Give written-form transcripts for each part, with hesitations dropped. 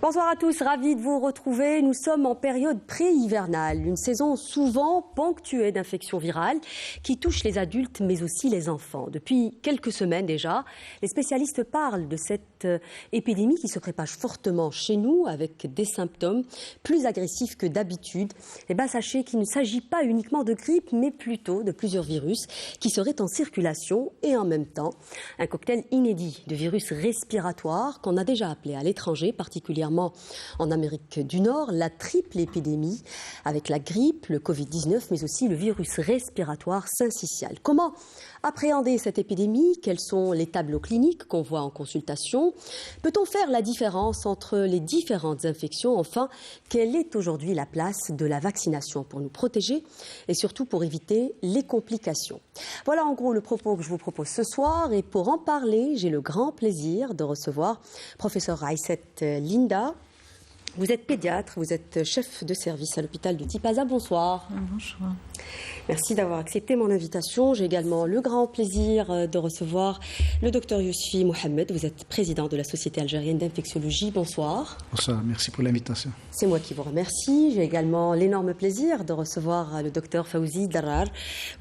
Bonsoir à tous, ravi de vous retrouver. Nous sommes en période pré-hivernale, une saison souvent ponctuée d'infections virales qui touchent les adultes mais aussi les enfants. Depuis quelques semaines déjà, les spécialistes parlent de cette épidémie qui se propage fortement chez nous avec des symptômes plus agressifs que d'habitude. Sachez qu'il ne s'agit pas uniquement de grippe mais plutôt de plusieurs virus qui seraient en circulation et en même temps un cocktail inédit de virus respiratoires qu'on a déjà appelé à l'étranger, particulièrement en Amérique du Nord, la triple épidémie avec la grippe, le Covid-19, mais aussi le virus respiratoire syncytial. Comment appréhender cette épidémie? Quels sont les tableaux cliniques qu'on voit en consultation? Peut-on faire la différence entre les différentes infections? Enfin, quelle est aujourd'hui la place de la vaccination pour nous protéger et surtout pour éviter les complications? Voilà en gros le propos que je vous propose ce soir et pour en parler, j'ai le grand plaisir de recevoir professeur Raïsset Linda. Vous êtes pédiatre, vous êtes chef de service à l'hôpital de Tipaza. Bonsoir. Bonjour. Merci d'avoir accepté mon invitation. J'ai également le grand plaisir de recevoir le docteur Yousfi Mohamed. Vous êtes président de la Société algérienne d'infectiologie. Bonsoir. Bonsoir, merci pour l'invitation. C'est moi qui vous remercie. J'ai également l'énorme plaisir de recevoir le docteur Fawzi Darrar.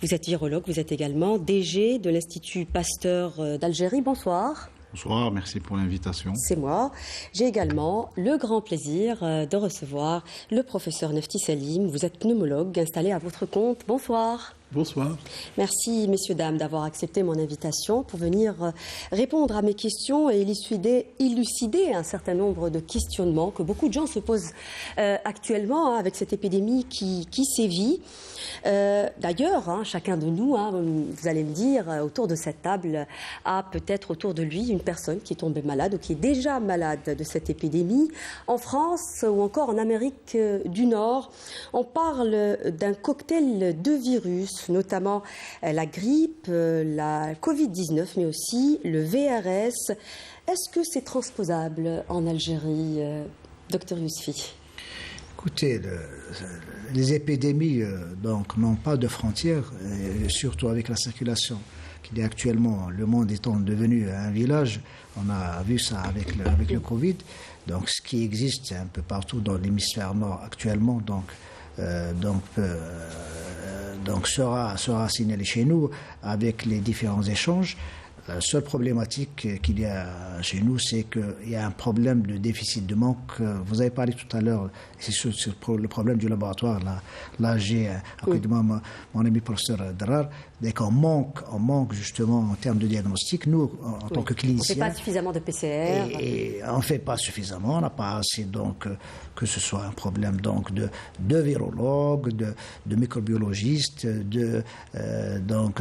Vous êtes virologue, vous êtes également DG de l'Institut Pasteur d'Algérie. Bonsoir. Bonsoir, merci pour l'invitation. C'est moi. J'ai également le grand plaisir de recevoir le professeur Nefti Salim. Vous êtes pneumologue installé à votre compte. Bonsoir. Bonsoir. Merci, messieurs, dames, d'avoir accepté mon invitation pour venir répondre à mes questions et élucider un certain nombre de questionnements que beaucoup de gens se posent actuellement avec cette épidémie qui sévit. D'ailleurs, chacun de nous, vous allez me dire, autour de cette table, a peut-être autour de lui une personne qui est tombée malade ou qui est déjà malade de cette épidémie. En France ou encore en Amérique du Nord, on parle d'un cocktail de virus, notamment la grippe, la Covid-19, mais aussi le VRS. Est-ce que c'est transposable en Algérie, docteur Yousfi? Écoutez, les épidémies n'ont pas de frontières, surtout avec la circulation qu'il y a actuellement. Le monde étant devenu un village, on a vu ça avec le Covid. Donc, ce qui existe un peu partout dans l'hémisphère nord actuellement, sera signalé chez nous avec les différents échanges. La seule problématique qu'il y a chez nous, c'est qu'il y a un problème de déficit, de manque. Vous avez parlé tout à l'heure, c'est sur le problème du laboratoire. Là j'ai à côté de moi mon ami professeur Darrar. Dès qu'on manque justement en termes de diagnostic, nous, en tant que cliniciens... On ne fait pas suffisamment de PCR. Et on ne fait pas suffisamment, on n'a pas assez, donc, que ce soit un problème donc, de virologues, de microbiologistes,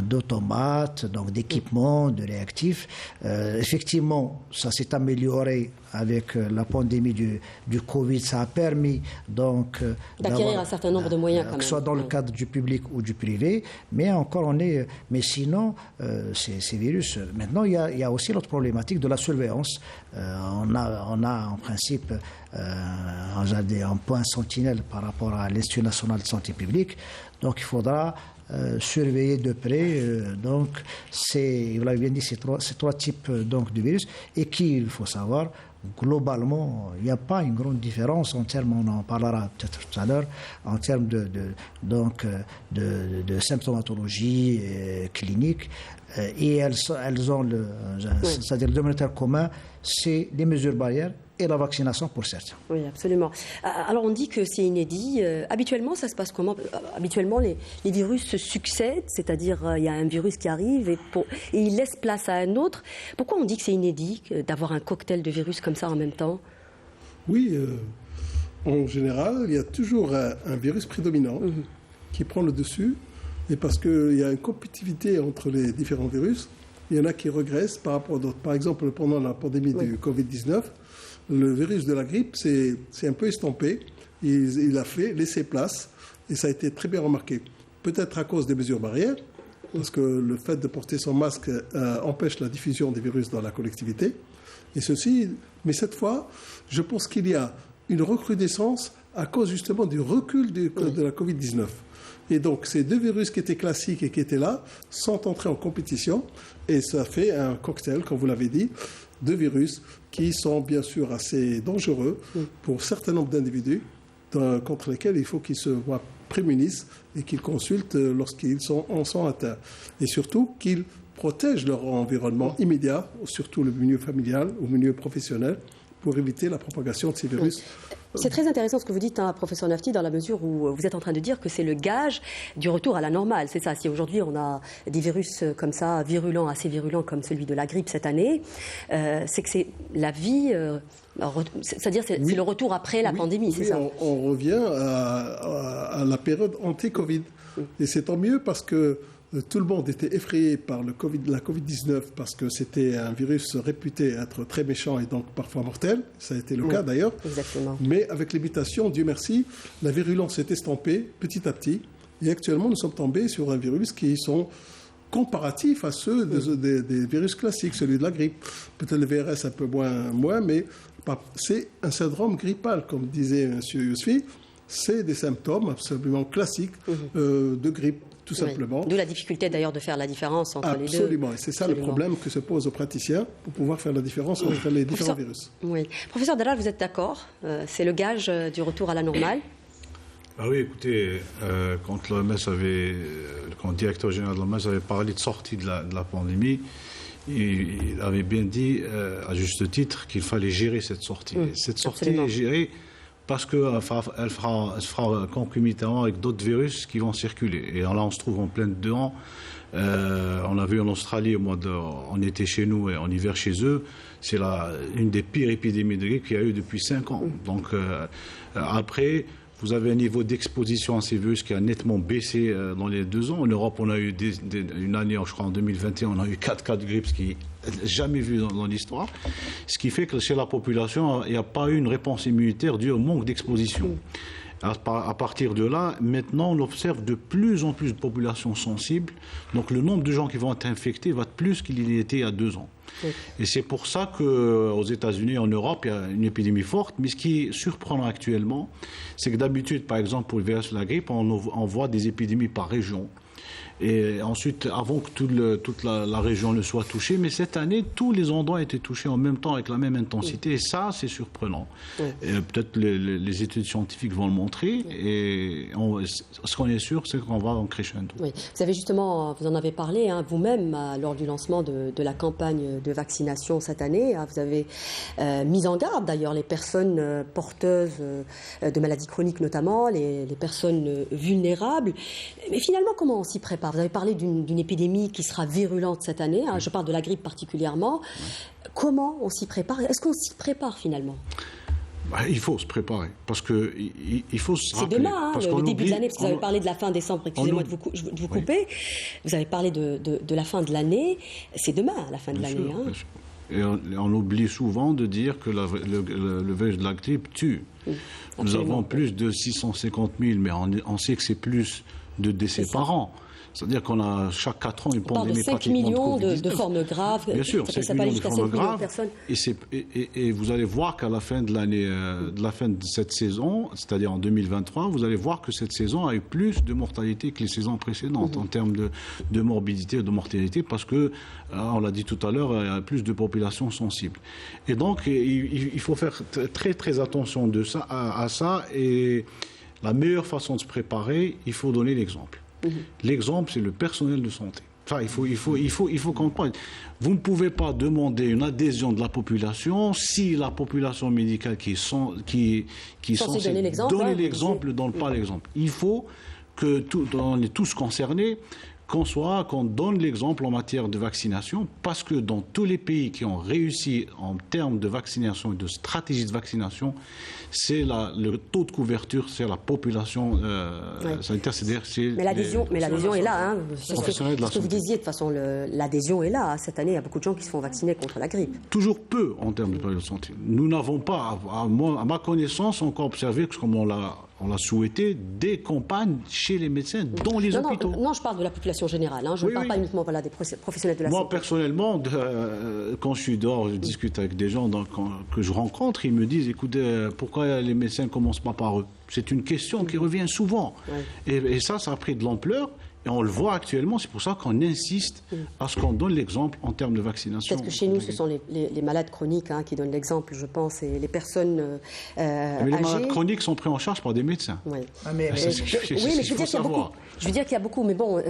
d'automates, donc d'équipements, de réactifs. Effectivement, ça s'est amélioré avec la pandémie du Covid. Ça a permis donc d'acquérir un certain nombre de moyens, quand même. Que ce soit dans le cadre du public ou du privé, mais encore mais sinon, ces virus. Maintenant, il y a aussi l'autre problématique de la surveillance. On a en principe un point sentinelle par rapport à l'Institut national de santé publique. Donc, il faudra surveiller de près. Donc, vous l'avez bien dit, ces trois types donc, de virus, et il faut savoir, globalement, il n'y a pas une grande différence en termes, on en parlera peut-être tout à l'heure, en termes de symptomatologie clinique. Et elles ont c'est-à-dire le dénominateur commun, c'est les mesures barrières et la vaccination pour certains. Oui, absolument. Alors on dit que c'est inédit. Habituellement, ça se passe comment? Habituellement, les virus se succèdent, c'est-à-dire il y a un virus qui arrive et il laisse place à un autre. Pourquoi on dit que c'est inédit d'avoir un cocktail de virus comme ça en même temps? Oui, en général, il y a toujours un virus prédominant qui prend le dessus. Et parce qu'il y a une compétitivité entre les différents virus, il y en a qui regressent par rapport à d'autres. Par exemple, pendant la pandémie du Covid-19, le virus de la grippe s'est un peu estompé. Il a laissé place et ça a été très bien remarqué. Peut-être à cause des mesures barrières, parce que le fait de porter son masque empêche la diffusion des virus dans la collectivité. Mais cette fois, je pense qu'il y a une recrudescence à cause justement du recul de la Covid-19. Et donc, ces deux virus qui étaient classiques et qui étaient là sont entrés en compétition et ça fait un cocktail, comme vous l'avez dit, de virus qui sont bien sûr assez dangereux pour un certain nombre d'individus contre lesquels il faut qu'ils se prémunissent et qu'ils consultent lorsqu'ils en sont atteints. Et surtout qu'ils protègent leur environnement immédiat, surtout le milieu familial ou le milieu professionnel, pour éviter la propagation de ces virus. C'est très intéressant ce que vous dites, hein, professeur Nafti, dans la mesure où vous êtes en train de dire que c'est le gage du retour à la normale. C'est ça. Si aujourd'hui on a des virus comme ça, virulents, assez virulents comme celui de la grippe cette année, c'est que c'est la vie... c'est-à-dire c'est le retour après la pandémie, c'est ça? On revient à la période anti-Covid. Et c'est tant mieux parce que tout le monde était effrayé par la Covid-19 parce que c'était un virus réputé être très méchant et donc parfois mortel. Ça a été le cas d'ailleurs. Exactement. Mais avec les mutations, Dieu merci, la virulence s'est estampée petit à petit. Et actuellement, nous sommes tombés sur un virus qui sont comparatifs à ceux des virus classiques, celui de la grippe. Peut-être le VRS un peu moins, mais c'est un syndrome grippal, comme disait M. Yousfi. C'est des symptômes absolument classiques de grippe. Tout simplement. D'où la difficulté d'ailleurs de faire la différence entre les deux. Absolument. Et c'est ça le problème que se pose aux praticiens pour pouvoir faire la différence entre les différents virus. Oui. Professeur Dalal, vous êtes d'accord? C'est le gage du retour à la normale? Ah oui, écoutez, quand le directeur général de l'OMS avait parlé de sortie de la pandémie, il avait bien dit, à juste titre, qu'il fallait gérer cette sortie. Cette sortie est gérée parce qu'elle se fera concomitamment avec d'autres virus qui vont circuler. Et là, on se trouve en plein dedans. On a vu en Australie, on était chez nous et en hiver chez eux. C'est une des pires épidémies de grippe qu'il y a eu depuis 5 ans. Donc, après, vous avez un niveau d'exposition à ces virus qui a nettement baissé dans les 2 ans. En Europe, on a eu une année, je crois en 2021, on a eu 4 cas de grippe, ce qui n'est jamais vu dans l'histoire. Ce qui fait que chez la population, il n'y a pas eu une réponse immunitaire due au manque d'exposition. À partir de là, maintenant, on observe de plus en plus de populations sensibles. Donc le nombre de gens qui vont être infectés va être plus qu'il y était il y a 2 ans. Oui. Et c'est pour ça qu'aux États-Unis et en Europe, il y a une épidémie forte. Mais ce qui est surprenant actuellement, c'est que d'habitude, par exemple, pour le virus de la grippe, on voit des épidémies par région. Et ensuite, avant que toute la région ne soit touchée, mais cette année, tous les endroits étaient touchés en même temps, avec la même intensité. Et ça, c'est surprenant. Peut-être les études scientifiques vont le montrer. Et ce qu'on est sûr, c'est qu'on va en crescendo. Oui. Vous en avez parlé vous-même lors du lancement de la campagne de vaccination cette année. Vous avez mis en garde, d'ailleurs, les personnes porteuses de maladies chroniques, notamment, les personnes vulnérables. Mais finalement, comment on s'y prépare? Vous avez parlé d'une épidémie qui sera virulente cette année. Je parle de la grippe particulièrement. Comment on s'y prépare? Est-ce qu'on s'y prépare finalement? Il faut se préparer, parce que il faut se rappeler. C'est demain, le début de l'année, parce que vous avez parlé de la fin décembre, excusez-moi de vous couper. Vous avez parlé de la fin de l'année. C'est demain, la fin de l'année. Et on oublie souvent de dire que le virus de la grippe tue. Nous avons plus de 650 000, mais on sait que c'est plus de décès par an. C'est-à-dire qu'on a chaque 4 ans une pandémie pratiquement de Covid-19. 5 millions de formes graves. Bien sûr, 5 millions de formes graves. Et vous allez voir qu'à la fin de l'année, de cette saison, c'est-à-dire en 2023, vous allez voir que cette saison a eu plus de mortalité que les saisons précédentes en termes de morbidité et de mortalité, parce que, on l'a dit tout à l'heure, il y a plus de populations sensibles. Et donc, il faut faire très très attention à ça. Et la meilleure façon de se préparer, il faut donner l'exemple. L'exemple, c'est le personnel de santé. Enfin, il faut comprendre. Vous ne pouvez pas demander une adhésion de la population si la population médicale qui est censée donner l'exemple ne donne pas l'exemple. Il faut que on est tous concernés, qu'on donne l'exemple en matière de vaccination, parce que dans tous les pays qui ont réussi en termes de vaccination et de stratégie de vaccination, c'est le taux de couverture, c'est la population sanitaire. Mais l'adhésion est là. C'est ce que vous disiez, de toute façon, l'adhésion est là. Cette année, il y a beaucoup de gens qui se font vacciner contre la grippe. Toujours peu en termes de période de santé. Nous n'avons pas, à ma connaissance, encore observé, comme on l'a souhaité, des campagnes chez les médecins dans les hôpitaux. Non, je parle de la population générale. Je ne parle pas uniquement des professionnels de la santé. Moi, personnellement, quand je suis dehors, je discute avec des gens que je rencontre, ils me disent, écoutez, pourquoi les médecins ne commencent pas par eux? C'est une question qui revient souvent. Et ça a pris de l'ampleur. Et on le voit actuellement, c'est pour ça qu'on insiste à ce qu'on donne l'exemple en termes de vaccination. Peut-être que chez nous, ce sont les malades chroniques qui donnent l'exemple, je pense, et les personnes mais les malades chroniques sont pris en charge par des médecins. Oui, mais je veux dire qu'il y a beaucoup, mais bon,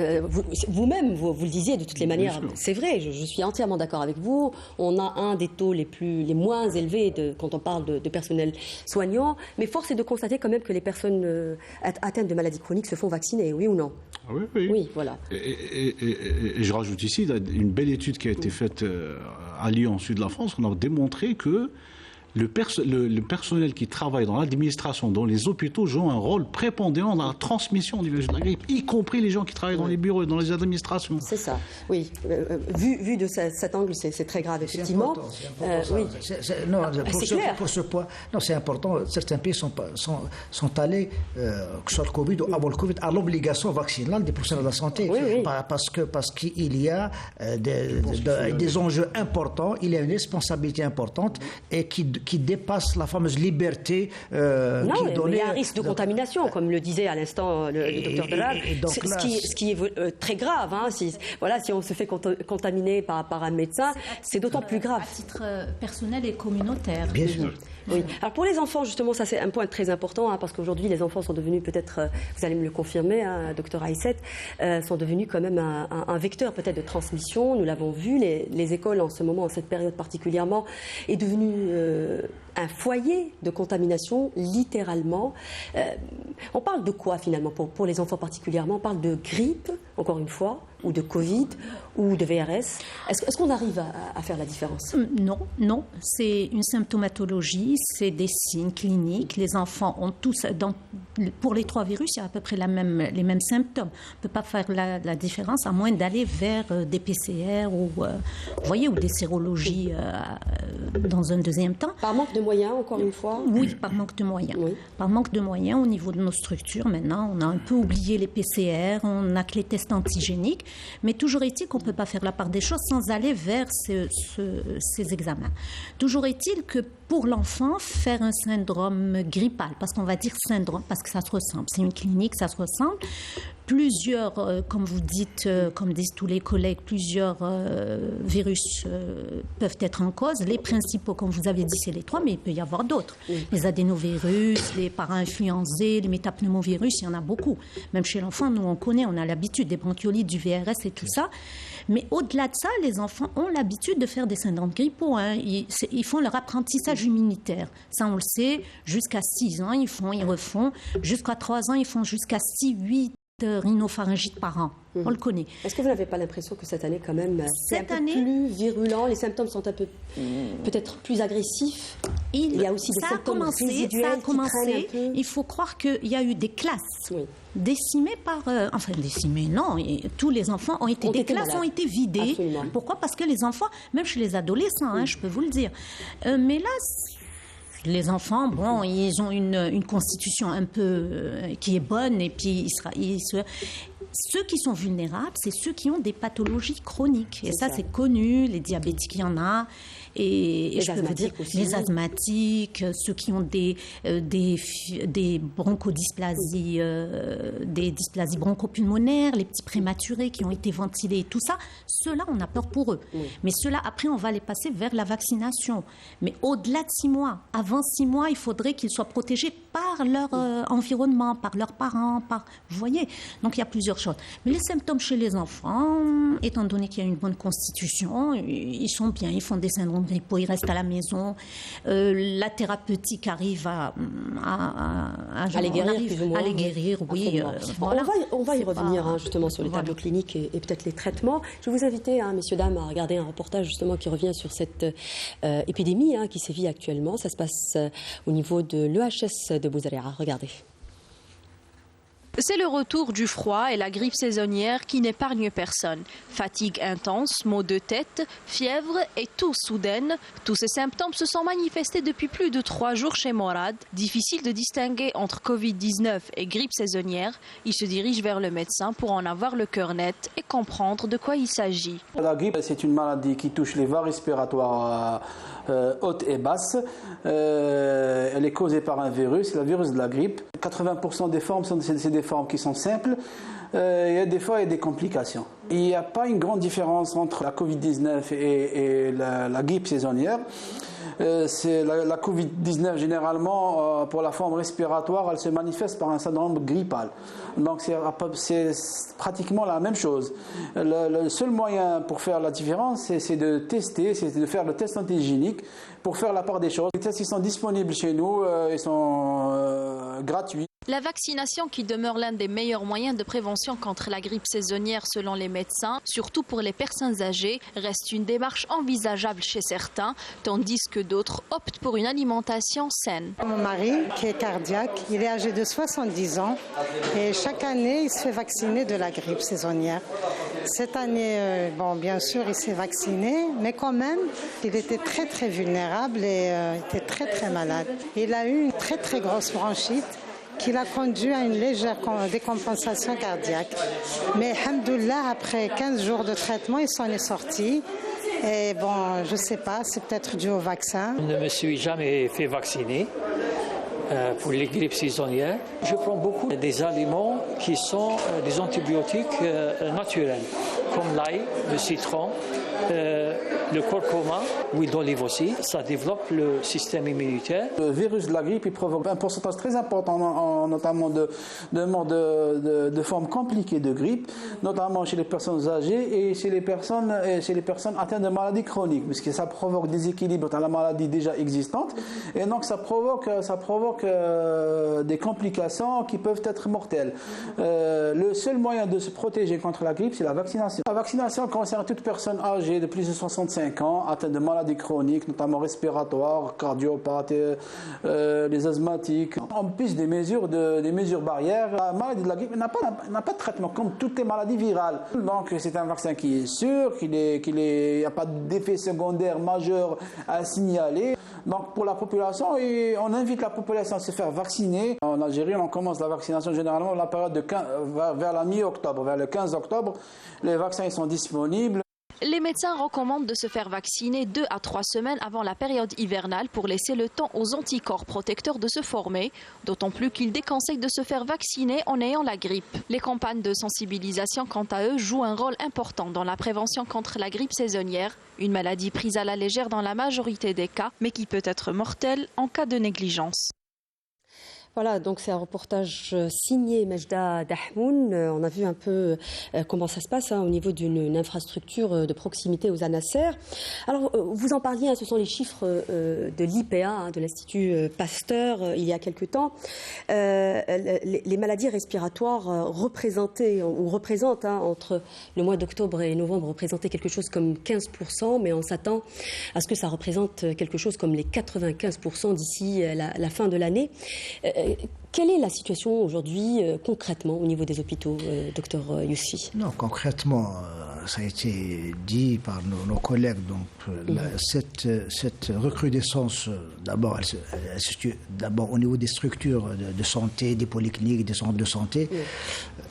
vous-même, vous le disiez de toutes les manières, c'est vrai, je suis entièrement d'accord avec vous. On a un des taux les moins élevés quand on parle de personnel soignant, mais force est de constater quand même que les personnes atteintes de maladies chroniques se font vacciner, oui ou non? Oui. Oui, voilà. Et je rajoute ici une belle étude qui a été faite à Lyon, au sud de la France. On a démontré que le personnel qui travaille dans l'administration, dans les hôpitaux, joue un rôle prépondérant dans la transmission du virus de la grippe, y compris les gens qui travaillent dans les bureaux et dans les administrations. C'est ça, oui. Vu de cet angle, c'est très grave, effectivement. Pour ce point, non, c'est important. Certains pays sont allés, que ce soit le Covid ou avant le Covid, à l'obligation vaccinale des professionnels de la santé. Oui. Parce qu'il y a des enjeux importants, il y a une responsabilité importante et qui dépasse la fameuse liberté non, il y a un risque de contamination, comme le disait à l'instant le docteur Delab, ce qui est très grave. Si on se fait contaminer par un médecin, c'est d'autant plus grave. À titre personnel et communautaire. Bien sûr. Oui. Alors pour les enfants, justement, ça c'est un point très important, parce qu'aujourd'hui les enfants sont devenus peut-être, vous allez me le confirmer, docteur Aïssette, sont devenus quand même un vecteur peut-être de transmission. Nous l'avons vu, les écoles en ce moment, en cette période particulièrement, est devenue un foyer de contamination, littéralement. On parle de quoi finalement pour les enfants particulièrement? On parle de grippe, encore une fois, ou de Covid, ou de VRS. Est-ce qu'on arrive à faire la différence? Non. C'est une symptomatologie, c'est des signes cliniques. Les enfants ont tous, pour les 3 virus, il y a à peu près les mêmes symptômes. On ne peut pas faire la différence à moins d'aller vers des PCR ou des sérologies dans un deuxième temps. Par manque de moyens, encore une fois? Oui, par manque de moyens. Oui. Par manque de moyens au niveau de nos structures. Maintenant, on a un peu oublié les PCR, on n'a que les tests antigéniques. Mais toujours est-il qu'on ne peut pas faire la part des choses sans aller vers ces examens. Toujours est-il que pour l'enfant, faire un syndrome grippal, parce qu'on va dire syndrome, parce que ça se ressemble, c'est une clinique, ça se ressemble. Plusieurs, comme vous dites, comme disent tous les collègues, plusieurs virus peuvent être en cause. Les principaux, comme vous avez dit, c'est les 3, mais il peut y avoir d'autres. Oui. Les adénovirus, les para-influenzés, les métapneumovirus, il y en a beaucoup. Même chez l'enfant, nous, on connaît, on a l'habitude des bronchiolites, du VRS et tout ça. Mais au-delà de ça, les enfants ont l'habitude de faire des syndromes grippaux. Ils font leur apprentissage immunitaire. Ça, on le sait, jusqu'à 6 ans, ils refont. Jusqu'à 3 ans, ils font jusqu'à 6-8 rhinopharyngites par an. On le connaît. Est-ce que vous n'avez pas l'impression que cette année, quand même, c'est un peu plus virulent? Les symptômes sont un peu peut-être plus agressifs. Il y a aussi des symptômes résiduels. Ça a commencé. Il faut croire qu'il y a eu des classes décimées par... décimées, non. Tous les enfants ont été... Des classes ont été vidées. Absolument. Pourquoi? Parce que les enfants, même chez les adolescents, je peux vous le dire. Mais là... Les enfants, ils ont une constitution un peu qui est bonne, et puis ceux qui sont vulnérables, c'est ceux qui ont des pathologies chroniques. Et ça, c'est connu. Les diabétiques, il y en a. Et je peux vous dire, les asthmatiques, ceux qui ont des bronchodysplasies, des dysplasies bronchopulmonaires, les petits prématurés qui ont été ventilés, tout ça, ceux-là, on a peur pour eux. Oui. Mais ceux-là, après, on va les passer vers la vaccination. Mais au-delà de 6 mois, avant 6 mois, il faudrait qu'ils soient protégés par leur environnement, par leurs parents, vous voyez. Donc, il y a plusieurs choses. Mais les symptômes chez les enfants, étant donné qu'il y a une bonne constitution, ils sont bien, ils font des syndromes grippaux, ils restent à la maison. La thérapeutique arrive à les guérir, plus ou moins. À les guérir, oui. Voilà. On va y revenir justement sur les tableaux cliniques et peut-être les traitements. Je vais vous inviter, messieurs, dames, à regarder un reportage justement qui revient sur cette épidémie qui sévit actuellement. Ça se passe au niveau de l'EHS de Bouzaria. Regardez. C'est le retour du froid et la grippe saisonnière qui n'épargne personne. Fatigue intense, maux de tête, fièvre et toux soudaine. Tous ces symptômes se sont manifestés depuis plus de 3 jours chez Morad. Difficile de distinguer entre Covid-19 et grippe saisonnière. Il se dirige vers le médecin pour en avoir le cœur net et comprendre de quoi il s'agit. La grippe, c'est une maladie qui touche les voies respiratoires hautes et basses. Elle est causée par un virus, c'est le virus de la grippe. 80% des formes, c'est des des formes qui sont simples. Des fois, il y a des complications. Il n'y a pas une grande différence entre la Covid-19 et la grippe saisonnière. La Covid-19, généralement, pour la forme respiratoire, elle se manifeste par un syndrome grippal. Donc, c'est pratiquement la même chose. Le seul moyen pour faire la différence, c'est de tester, c'est de faire le test antigénique pour faire la part des choses. Les tests, ils sont disponibles chez nous, ils sont gratuits. La vaccination qui demeure l'un des meilleurs moyens de prévention contre la grippe saisonnière selon les médecins, surtout pour les personnes âgées, reste une démarche envisageable chez certains, tandis que d'autres optent pour une alimentation saine. Mon mari, qui est cardiaque, il est âgé de 70 ans et chaque année, il se fait vacciner de la grippe saisonnière. Cette année, bien sûr, il s'est vacciné, mais quand même, il était très très vulnérable et était très très malade. Il a eu une très très grosse bronchite qui l'a conduit à une légère décompensation cardiaque. Mais, alhamdoulilah, après 15 jours de traitement, il s'en est sorti. Et je ne sais pas, c'est peut-être dû au vaccin. Je ne me suis jamais fait vacciner pour les grippes saisonnières. Je prends beaucoup des aliments qui sont des antibiotiques naturels, comme l'ail, le citron, le curcuma, l'huile d'olive aussi. Ça développe le système immunitaire. Le virus de la grippe, il provoque un pourcentage très important, notamment de formes compliquées de grippe, notamment chez les personnes âgées et chez les personnes atteintes de maladies chroniques, parce que ça provoque des déséquilibres dans la maladie déjà existante, et donc ça provoque des complications qui peuvent être mortelles. Le seul moyen de se protéger contre la grippe, c'est la vaccination. La vaccination concerne toute personne âgée de plus de 65 ans, atteinte de maladies chroniques, notamment respiratoires, cardiopathes, les asthmatiques. En plus des mesures barrières, la maladie de la grippe n'a pas de traitement comme toutes les maladies virales. Donc c'est un vaccin qui est sûr, qu'il n'y a pas d'effet secondaire majeur à signaler. Donc pour la population, et on invite la population à se faire vacciner. En Algérie, on commence la vaccination généralement la période vers la mi-octobre, vers le 15 octobre. Les vaccins sont disponibles. Les médecins recommandent de se faire vacciner 2 à 3 semaines avant la période hivernale pour laisser le temps aux anticorps protecteurs de se former, d'autant plus qu'ils déconseillent de se faire vacciner en ayant la grippe. Les campagnes de sensibilisation, quant à eux, jouent un rôle important dans la prévention contre la grippe saisonnière, une maladie prise à la légère dans la majorité des cas, mais qui peut être mortelle en cas de négligence. Voilà, donc c'est un reportage signé Majda Dahmoun. On a vu un peu comment ça se passe au niveau d'une infrastructure de proximité aux Anasser. Alors, vous en parliez, ce sont les chiffres de l'IPA, de l'Institut Pasteur, il y a quelque temps. Les maladies respiratoires représentent entre le mois d'octobre et novembre, représentaient quelque chose comme 15%, mais on s'attend à ce que ça représente quelque chose comme les 95% d'ici la fin de l'année. Quelle est la situation aujourd'hui concrètement au niveau des hôpitaux, docteur Yousfi? Non, concrètement, ça a été dit par nos collègues. Donc, cette recrudescence, d'abord, elle se situe d'abord au niveau des structures de santé, des polycliniques, des centres de santé,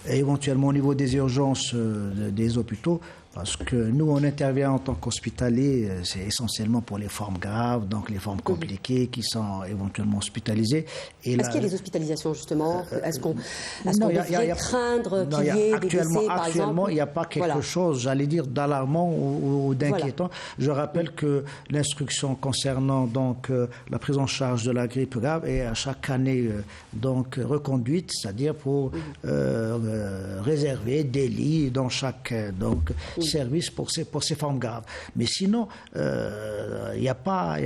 et éventuellement au niveau des urgences des hôpitaux. Parce que nous, on intervient en tant qu'hospitalier, c'est essentiellement pour les formes graves, donc les formes compliquées qui sont éventuellement hospitalisées. Est-ce qu'il y a des hospitalisations, justement? Est-ce qu'on devrait craindre qu'il y ait des décès, par exemple? Actuellement, il n'y a pas quelque chose, j'allais dire, d'alarmant ou d'inquiétant. Je rappelle que l'instruction concernant donc la prise en charge de la grippe grave est à chaque année donc reconduite, c'est-à-dire pour réserver des lits dans chaque service pour ces formes graves. Mais sinon, il n'y a pas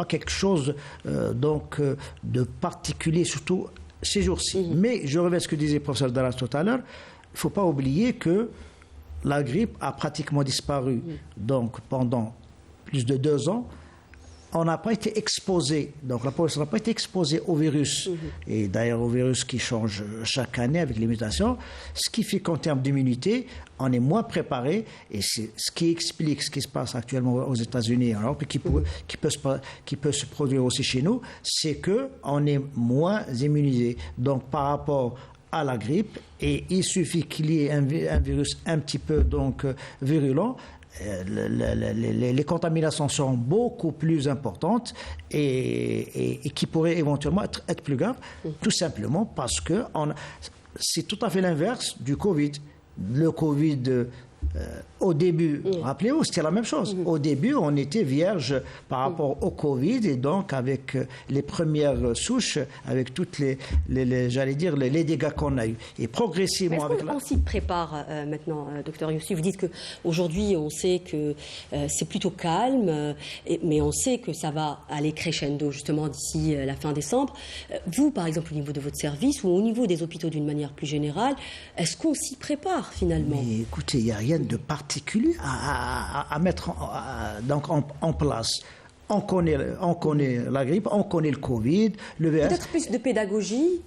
quelque chose de particulier, surtout ces jours-ci. Mais je reviens à ce que disait le professeur Dallas tout à l'heure, il ne faut pas oublier que la grippe a pratiquement disparu donc pendant plus de 2 ans. On n'a pas été exposé, donc la population n'a pas été exposée au virus, et d'ailleurs au virus qui change chaque année avec les mutations, ce qui fait qu'en termes d'immunité, on est moins préparé, et c'est ce qui explique ce qui se passe actuellement aux États-Unis et en Europe, et qui peut se produire aussi chez nous, c'est qu'on est moins immunisé. Donc par rapport à la grippe, et il suffit qu'il y ait un virus un petit peu donc virulent, les contaminations sont beaucoup plus importantes et qui pourraient éventuellement être plus graves, tout simplement parce que c'est tout à fait l'inverse du Covid. Le Covid, au début, rappelez-vous, c'était la même chose. Au début, on était vierge par rapport au Covid et donc avec les premières souches, avec toutes j'allais dire, les dégâts qu'on a eus. Et progressivement... On s'y prépare maintenant, docteur Youssi. Vous dites qu'aujourd'hui, on sait que c'est plutôt calme, mais on sait que ça va aller crescendo justement d'ici la fin décembre. Vous, par exemple, au niveau de votre service ou au niveau des hôpitaux d'une manière plus générale, est-ce qu'on s'y prépare finalement? Mais écoutez, il n'y a rien de particulier à mettre en place. On connaît la grippe, on connaît le Covid, le VS. Peut-être plus de pédagogie,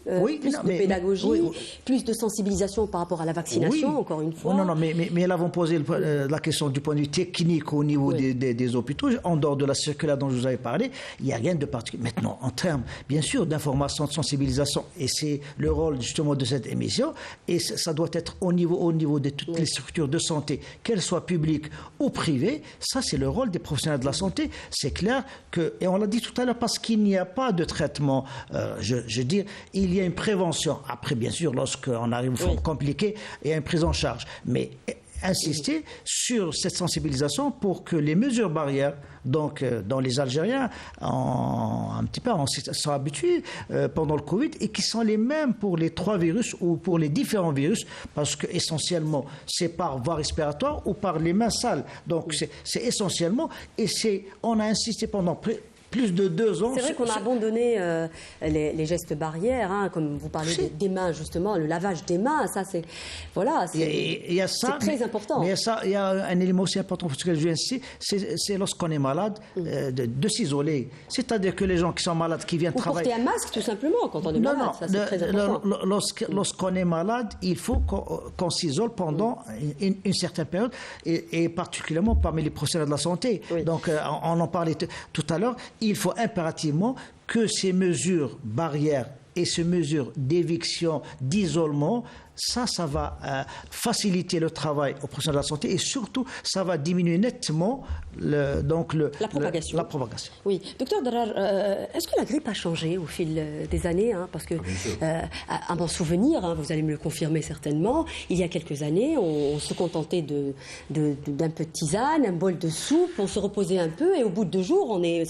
plus de sensibilisation par rapport à la vaccination, encore une fois. Non, mais là, vous posez la question du point de vue technique au niveau des hôpitaux. En dehors de la circulaire dont je vous avais parlé, il n'y a rien de particulier. Maintenant, en termes, bien sûr, d'information, de sensibilisation, et c'est le rôle justement de cette émission, et ça doit être au niveau de toutes les structures de santé, qu'elles soient publiques ou privées, ça c'est le rôle des professionnels de la santé. C'est clair et on l'a dit tout à l'heure, parce qu'il n'y a pas de traitement, je dis, il y a une prévention. Après, bien sûr, lorsqu'on arrive aux formes compliquées, il y a une prise en charge. Mais insister sur cette sensibilisation pour que les mesures barrières, donc dont les Algériens un petit peu sont habitués pendant le Covid et qui sont les mêmes pour les 3 virus ou pour les différents virus, parce que essentiellement c'est par voie respiratoire ou par les mains sales. Donc c'est essentiellement, et on a insisté pendant plus de 2 ans. C'est vrai qu'on a abandonné les gestes barrières, comme vous parlez des mains, justement, le lavage des mains, ça c'est... Voilà, c'est très important. Mais il y a un élément aussi important, parce que je viens ici, c'est lorsqu'on est malade, de s'isoler. C'est-à-dire que les gens qui sont malades, qui viennent travailler... Porter un masque, tout simplement, quand on est malade, ça c'est très important. Lorsqu'on est malade, il faut qu'on s'isole pendant une certaine période, et particulièrement parmi les professionnels de la santé. Donc, on en parlait tout à l'heure. Il faut impérativement que ces mesures barrières et ces mesures d'éviction, d'isolement, ça va faciliter le travail aux professionnels de la santé et surtout, ça va diminuer nettement la propagation. Oui. Docteur Darar, est-ce que la grippe a changé au fil des années, parce que, à mon souvenir, vous allez me le confirmer certainement, il y a quelques années, on se contentait d'un peu de tisane, un bol de soupe, on se reposait un peu et au bout de 2 jours, on est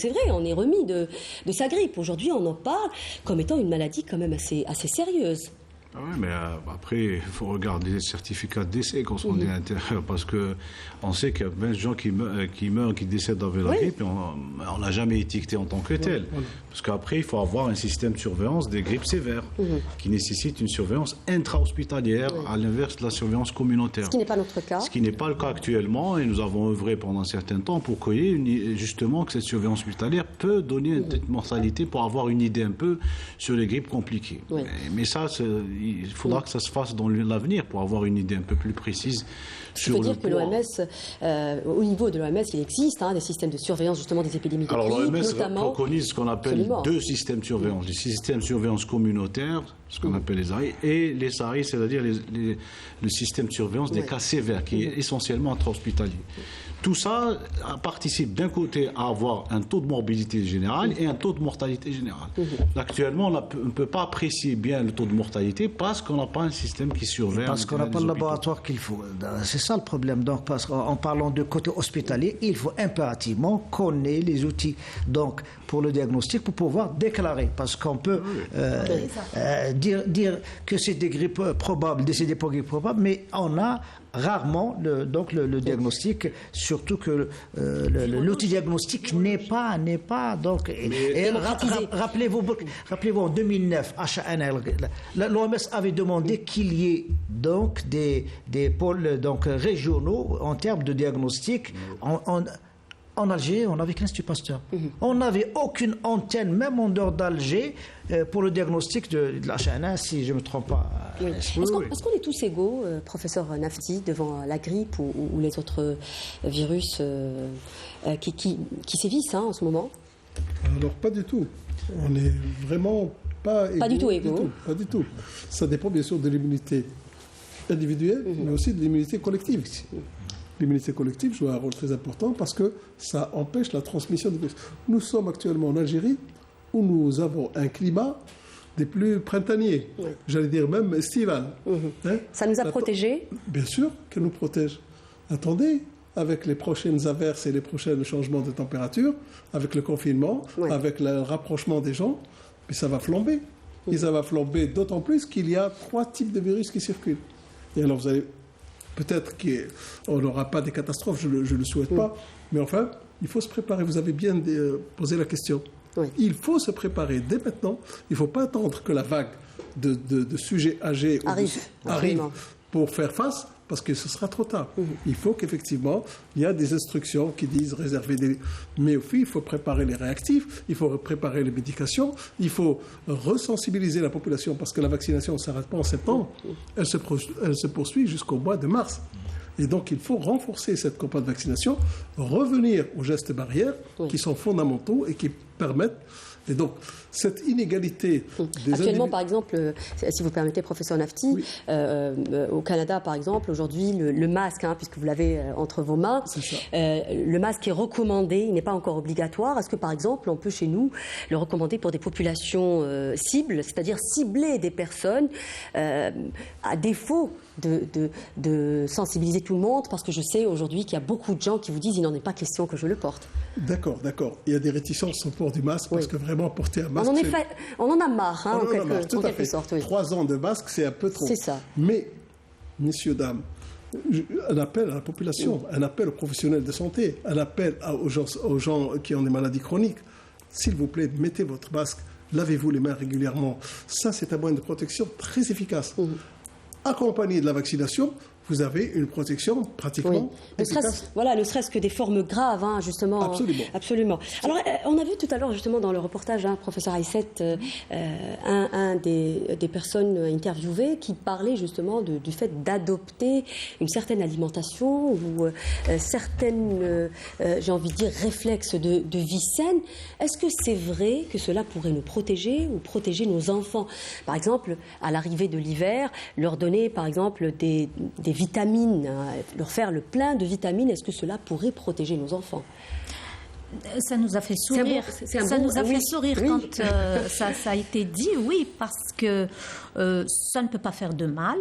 remis de sa grippe. Aujourd'hui, on en parle comme étant une maladie quand même assez sérieuse. Oui, mais après, il faut regarder les certificats de décès quand on est à l'intérieur, parce qu'on sait qu'il y a plein de gens qui meurent, qui décèdent avec la grippe, et on n'a jamais étiqueté en tant que tel. Parce qu'après, il faut avoir un système de surveillance des grippes sévères, qui nécessite une surveillance intra-hospitalière, à l'inverse de la surveillance communautaire. Ce qui n'est pas notre cas. Ce qui n'est pas le cas actuellement, et nous avons œuvré pendant un certain temps pour qu'il y ait justement que cette surveillance hospitalière peut donner une petite mortalité pour avoir une idée un peu sur les grippes compliquées. Mais ça, il faudra que ça se fasse dans l'avenir pour avoir une idée un peu plus précise sur le point. Il faut dire que l'OMS, au niveau de l'OMS, il existe des systèmes de surveillance justement des épidémies de grippe. Alors l'OMS préconise ce qu'on appelle 2 systèmes de surveillance. Les systèmes de surveillance communautaires, ce qu'on appelle les ARI, et les SARI, c'est-à-dire le système de surveillance des cas sévères, qui est essentiellement intra-hospitalier. Tout ça participe d'un côté à avoir un taux de morbidité générale et un taux de mortalité générale. Actuellement, on ne peut pas apprécier bien le taux de mortalité parce qu'on n'a pas un système qui surveille. Parce qu'on n'a pas le laboratoire qu'il faut. C'est ça le problème. Donc, parce qu'en parlant de côté hospitalier, il faut impérativement connaître les outils pour le diagnostic, pour pouvoir déclarer. Parce qu'on peut dire que c'est des grippes probables, décédés pour grippe probable, mais on a rarement le diagnostic, surtout que l'outil diagnostic n'est pas donc. Rappelez-vous en 2009, l'OMS avait demandé qu'il y ait donc des pôles régionaux en termes de diagnostic. En Alger, on avait l'Institut Pasteur. On n'avait aucune antenne, même en dehors d'Alger, pour le diagnostic de l'H1N1, si je ne me trompe pas. Est-ce qu'on est tous égaux, professeur Nafti, devant la grippe ou les autres virus qui sévissent en ce moment? Alors, pas du tout. On n'est vraiment pas égaux. Pas du tout égaux. Pas du tout. Ça dépend bien sûr de l'immunité individuelle, mais aussi de l'immunité collective. l'immunité collective joue un rôle très important parce que ça empêche la transmission du virus. Nous sommes actuellement en Algérie où nous avons un climat des plus printaniers, j'allais dire même estival. Ça nous a protégés ? Bien sûr qu'elle nous protège. Attendez, avec les prochaines averses et les prochains changements de température, avec le confinement, avec le rapprochement des gens, mais ça va flamber. Et ça va flamber d'autant plus qu'il y a 3 types de virus qui circulent. Et alors vous allez... Peut-être qu'on n'aura pas des catastrophes, je ne le souhaite pas, mais enfin, il faut se préparer. Vous avez bien posé la question. Il faut se préparer dès maintenant. Il ne faut pas attendre que la vague de sujets âgés arrive pour faire face, parce que ce sera trop tard. Il faut qu'effectivement, il y a des instructions qui disent réserver des... Mais aussi, il faut préparer les réactifs, il faut préparer les médications, il faut resensibiliser la population, parce que la vaccination ne s'arrête pas en septembre, elle se poursuit jusqu'au mois de mars. Et donc, il faut renforcer cette campagne de vaccination, revenir aux gestes barrières qui sont fondamentaux et qui permettent... Et donc, cette inégalité des Actuellement, par exemple, si vous permettez, professeur Nafti, au Canada, par exemple, aujourd'hui, le masque, puisque vous l'avez entre vos mains, le masque est recommandé, il n'est pas encore obligatoire. Est-ce que, par exemple, on peut chez nous le recommander pour des populations cibles, c'est-à-dire cibler des personnes à défaut de sensibiliser tout le monde, parce que je sais aujourd'hui qu'il y a beaucoup de gens qui vous disent il n'en est pas question que je le porte. D'accord. Il y a des réticences au port du masque, parce que vraiment porter un masque... On en a marre, en quelque sorte. 3 ans de masque, c'est un peu trop. C'est ça. Mais, messieurs, dames, un appel à la population, un appel aux professionnels de santé, un appel aux gens qui ont des maladies chroniques. S'il vous plaît, mettez votre masque, lavez-vous les mains régulièrement. Ça, c'est un moyen de protection très efficace. Accompagné de la vaccination, vous avez une protection pratiquement efficace. Ne serait-ce que des formes graves, justement. Absolument. Alors, on a vu tout à l'heure, justement, dans le reportage, professeur Aïssette, des personnes interviewées qui parlaient justement du fait d'adopter une certaine alimentation ou certaines, j'ai envie de dire, réflexes de vie saine. Est-ce que c'est vrai que cela pourrait nous protéger ou protéger nos enfants ? Par exemple, à l'arrivée de l'hiver, leur donner, par exemple, des vitamines, leur faire le plein de vitamines, est-ce que cela pourrait protéger nos enfants ? Ça nous a fait sourire. Ça nous a fait sourire quand ça a été dit, oui, parce que ça ne peut pas faire de mal.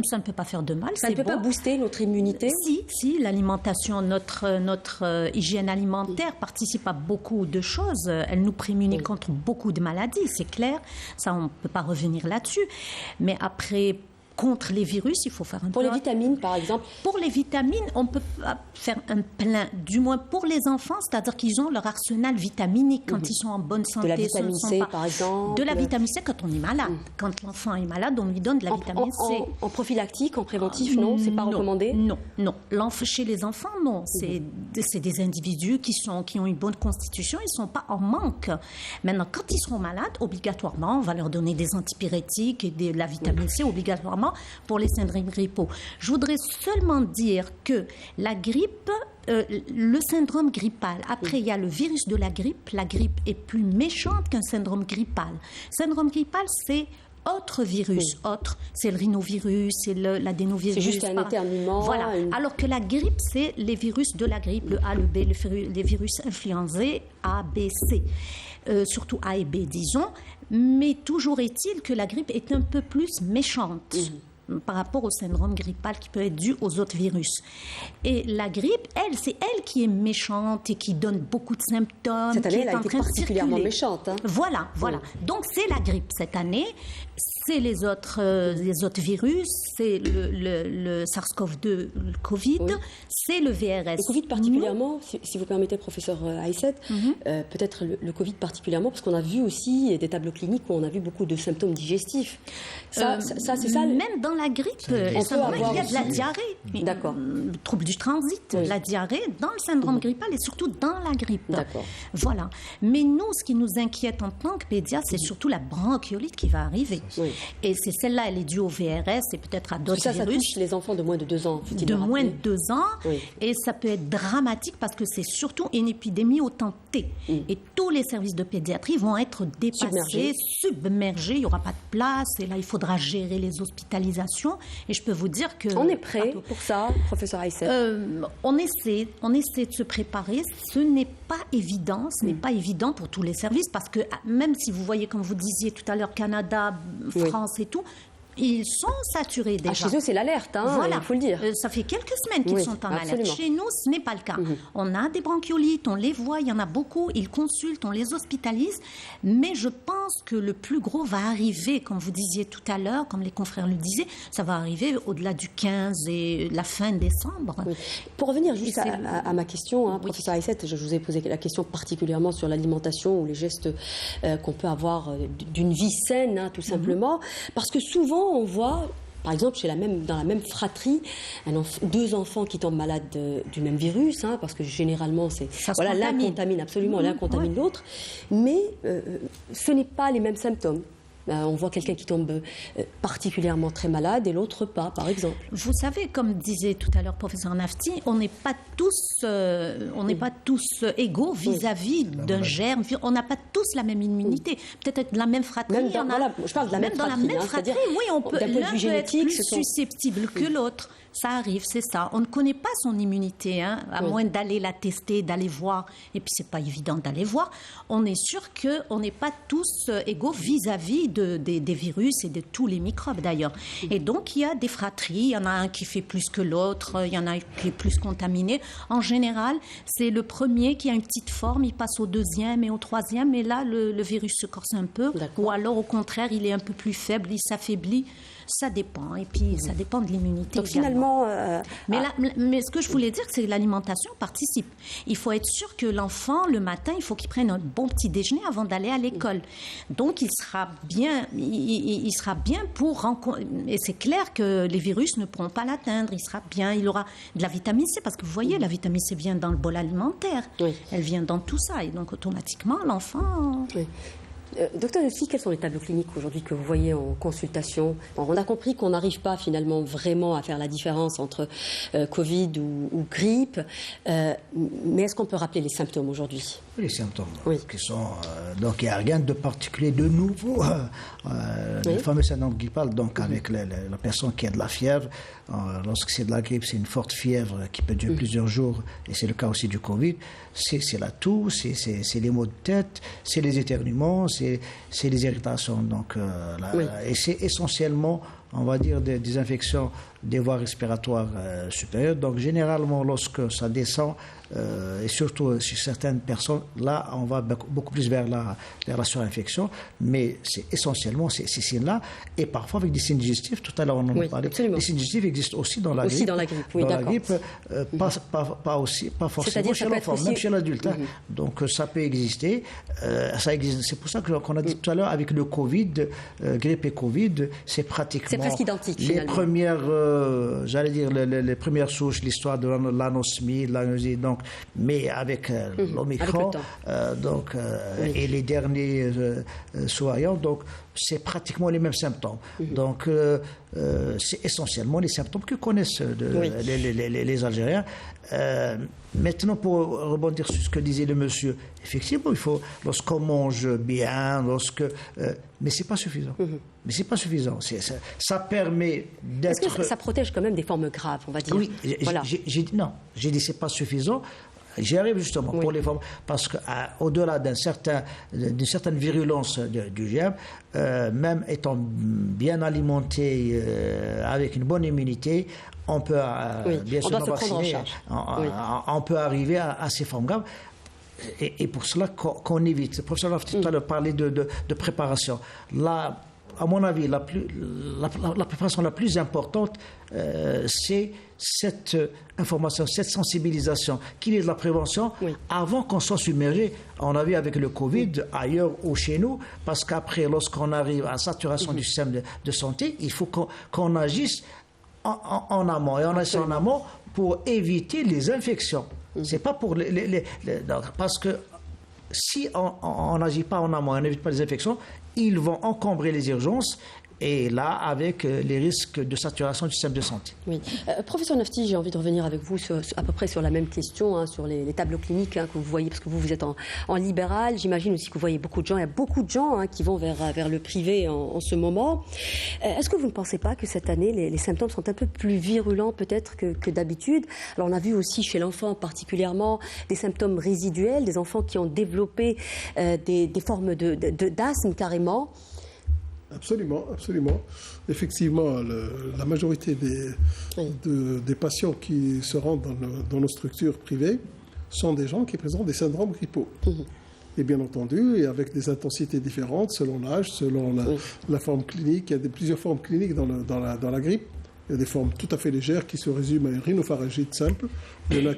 Ça ne peut pas faire de mal. Ça ne peut pas booster notre immunité ? Si, l'alimentation, notre hygiène alimentaire participe à beaucoup de choses. Elle nous prémunit contre beaucoup de maladies, c'est clair. Ça, on ne peut pas revenir là-dessus. Mais après... Contre les virus, il faut faire un Pour les vitamines, par exemple ? Pour les vitamines, on peut faire un plein, du moins pour les enfants, c'est-à-dire qu'ils ont leur arsenal vitaminique quand ils sont en bonne santé. De la vitamine C, par exemple ? De la vitamine C quand on est malade. Quand l'enfant est malade, on lui donne de la vitamine C. En prophylactique, en préventif, non ? C'est pas recommandé ? Non. Chez les enfants, non. C'est des individus qui ont une bonne constitution, ils ne sont pas en manque. Maintenant, quand ils seront malades, obligatoirement, on va leur donner des antipyrétiques et de la vitamine C, obligatoirement, pour les syndromes grippaux. Je voudrais seulement dire que la grippe, le syndrome grippal, après il y a le virus de la grippe est plus méchante qu'un syndrome grippal. Syndrome grippal, c'est autre virus, c'est le rhinovirus, c'est l'adénovirus. C'est juste un éternuement. Voilà. Alors que la grippe, c'est les virus de la grippe, le A, le B, les virus influenzés A, B, C. Surtout A et B, disons. Mais toujours est-il que la grippe est un peu plus méchante par rapport au syndrome grippal qui peut être dû aux autres virus. Et la grippe, c'est elle qui est méchante et qui donne beaucoup de symptômes. Cette année, elle a été particulièrement méchante. Voilà. Donc, c'est la grippe cette année. C'est les autres virus, c'est le SARS-CoV-2, le Covid, c'est le VRS. Le Covid particulièrement, si vous permettez, professeur Aïssette, peut-être le Covid particulièrement, parce qu'on a vu aussi des tableaux cliniques où on a vu beaucoup de symptômes digestifs. Ça, c'est ça. Même dans la grippe, il y a de la diarrhée. D'accord. Le trouble du transit, la diarrhée dans le syndrome grippal et surtout dans la grippe. D'accord. Voilà. Mais nous, ce qui nous inquiète en tant que pédiatre, c'est surtout la bronchiolite qui va arriver. Oui. Et c'est celle-là, elle est due au VRS et peut-être à d'autres virus. Ça touche les enfants de moins de 2 ans. De moins de 2 ans. Oui. Et ça peut être dramatique parce que c'est surtout une épidémie au temps T. Et tous les services de pédiatrie vont être dépassés, submergés. Il n'y aura pas de place. Et là, il faudra gérer les hospitalisations. l'alimentation. Et je peux vous dire que... On est prêt pour ça, professeur Aïssette? On essaie de se préparer. Ce n'est pas évident, pour tous les services, parce que même si vous voyez, comme vous disiez tout à l'heure, Canada, France et tout, ils sont saturés déjà. Chez eux, c'est l'alerte, voilà. Il faut le dire. Ça fait quelques semaines qu'ils sont en alerte. Chez nous, ce n'est pas le cas. On a des bronchiolites, on les voit, il y en a beaucoup, ils consultent, on les hospitalise, mais je pense que le plus gros va arriver, comme vous disiez tout à l'heure, comme les confrères le disaient, ça va arriver au-delà du 15 et la fin décembre. Pour revenir juste à ma question, professeur Aïssette, je vous ai posé la question particulièrement sur l'alimentation ou les gestes qu'on peut avoir d'une vie saine, tout simplement, parce que souvent, on voit, par exemple, dans la même fratrie, deux enfants qui tombent malades du même virus, parce que généralement, l'un contamine absolument, l'un contamine l'autre, mais ce n'est pas les mêmes symptômes. On voit quelqu'un qui tombe particulièrement très malade et l'autre pas, par exemple. Vous savez, comme disait tout à l'heure professeur Nafti, on n'est pas tous égaux vis-à-vis d'un germe. On n'a pas tous la même immunité. Peut-être de la même fratrie. Je parle de la même fratrie. Oui, l'un peut être plus susceptible que l'autre. Ça arrive, c'est ça. On ne connaît pas son immunité, à moins d'aller la tester, d'aller voir. Et puis, c'est pas évident d'aller voir. On est sûr qu'on n'est pas tous égaux vis-à-vis des virus et de tous les microbes, d'ailleurs. Et donc, il y a des fratries. Il y en a un qui fait plus que l'autre. Il y en a un qui est plus contaminé. En général, c'est le premier qui a une petite forme. Il passe au deuxième et au troisième. Et là, le virus se corse un peu. Ou alors, au contraire, il est un peu plus faible. Il s'affaiblit. Ça dépend. Et puis, ça dépend de l'immunité. Donc, finalement... Mais ce que je voulais dire, c'est que l'alimentation participe. Il faut être sûr que l'enfant, le matin, il faut qu'il prenne un bon petit déjeuner avant d'aller à l'école. Donc, il sera bien pour rencontrer... Et c'est clair que les virus ne pourront pas l'atteindre. Il sera bien, il aura de la vitamine C, parce que vous voyez, la vitamine C vient dans le bol alimentaire. Elle vient dans tout ça. Et donc, automatiquement, l'enfant... Docteur Nafti, quels sont les tableaux cliniques aujourd'hui que vous voyez en consultation? On a compris qu'on n'arrive pas finalement vraiment à faire la différence entre Covid ou grippe, mais est-ce qu'on peut rappeler les symptômes aujourd'hui? Les symptômes qui sont... donc il n'y a rien de particulier, de nouveau. Le fameux syndrome grippal, donc avec la personne qui a de la fièvre, lorsque c'est de la grippe, c'est une forte fièvre qui peut durer plusieurs jours, et c'est le cas aussi du Covid. C'est la toux, c'est les maux de tête, c'est les éternuements, c'est les irritations. Donc, et c'est essentiellement, on va dire, des infections des voies respiratoires supérieures. Donc, généralement, lorsque ça descend, et surtout chez certaines personnes, là, on va beaucoup plus vers la surinfection. Mais c'est essentiellement ces signes-là. Et parfois avec des signes digestifs. Tout à l'heure, on en a parlé. Absolument. Les signes digestifs existent aussi dans la grippe. Dans la grippe, oui, dans d'accord. La grippe, pas forcément chez l'enfant, même chez l'adulte. Donc, ça peut exister. Ça existe. C'est pour ça qu'on a dit tout à l'heure, avec le Covid, grippe et Covid, c'est pratiquement... C'est presque identique, les finalement. Premières, j'allais dire, les premières souches, l'histoire de l'anosmie, de l'anosmie, donc, mais avec l'Omicron, et les derniers sous-variants, donc c'est pratiquement les mêmes symptômes. Donc c'est essentiellement les symptômes que connaissent les Algériens. Maintenant, pour rebondir sur ce que disait le monsieur, effectivement, il faut, lorsqu'on mange bien, mais c'est pas suffisant. Mais c'est pas suffisant. Ça permet d'être... Est-ce que ça protège quand même des formes graves, on va dire? Oui, j'ai dit c'est pas suffisant. J'y arrive justement pour les formes, parce qu'au-delà d'une certaine virulence du germe, même étant bien alimenté avec une bonne immunité, on peut bien sûr vacciner, on peut arriver à ces formes graves. Et pour cela qu'on évite. Le professeur Nafti tout à l'heure parlait de préparation. Là, à mon avis, la préparation la plus importante, c'est cette information, cette sensibilisation, qu'il y ait de la prévention avant qu'on soit submergé. On a vu avec le Covid, ailleurs ou chez nous, parce qu'après, lorsqu'on arrive à la saturation du système de santé, il faut qu'on agisse en amont. Et on agisse en amont pour éviter les infections. C'est pas pour parce que si on n'agit pas en amont, on n'évite pas les infections, ils vont encombrer les urgences et là, avec les risques de saturation du système de santé. Oui. Professeur Nafti, j'ai envie de revenir avec vous à peu près sur la même question, sur les tableaux cliniques que vous voyez, parce que vous êtes en libéral. J'imagine aussi que vous voyez beaucoup de gens. Il y a beaucoup de gens qui vont vers le privé en ce moment. Est-ce que vous ne pensez pas que cette année, les symptômes sont un peu plus virulents peut-être que d'habitude? Alors on a vu aussi chez l'enfant particulièrement des symptômes résiduels, des enfants qui ont développé des formes d'asthme carrément. Absolument, absolument. Effectivement, la majorité des patients qui se rendent dans nos structures privées sont des gens qui présentent des syndromes grippaux. Et bien entendu, et avec des intensités différentes selon l'âge, selon la forme clinique. Il y a plusieurs formes cliniques dans la grippe. Il y a des formes tout à fait légères qui se résument à une rhinopharyngite simple. Il y en a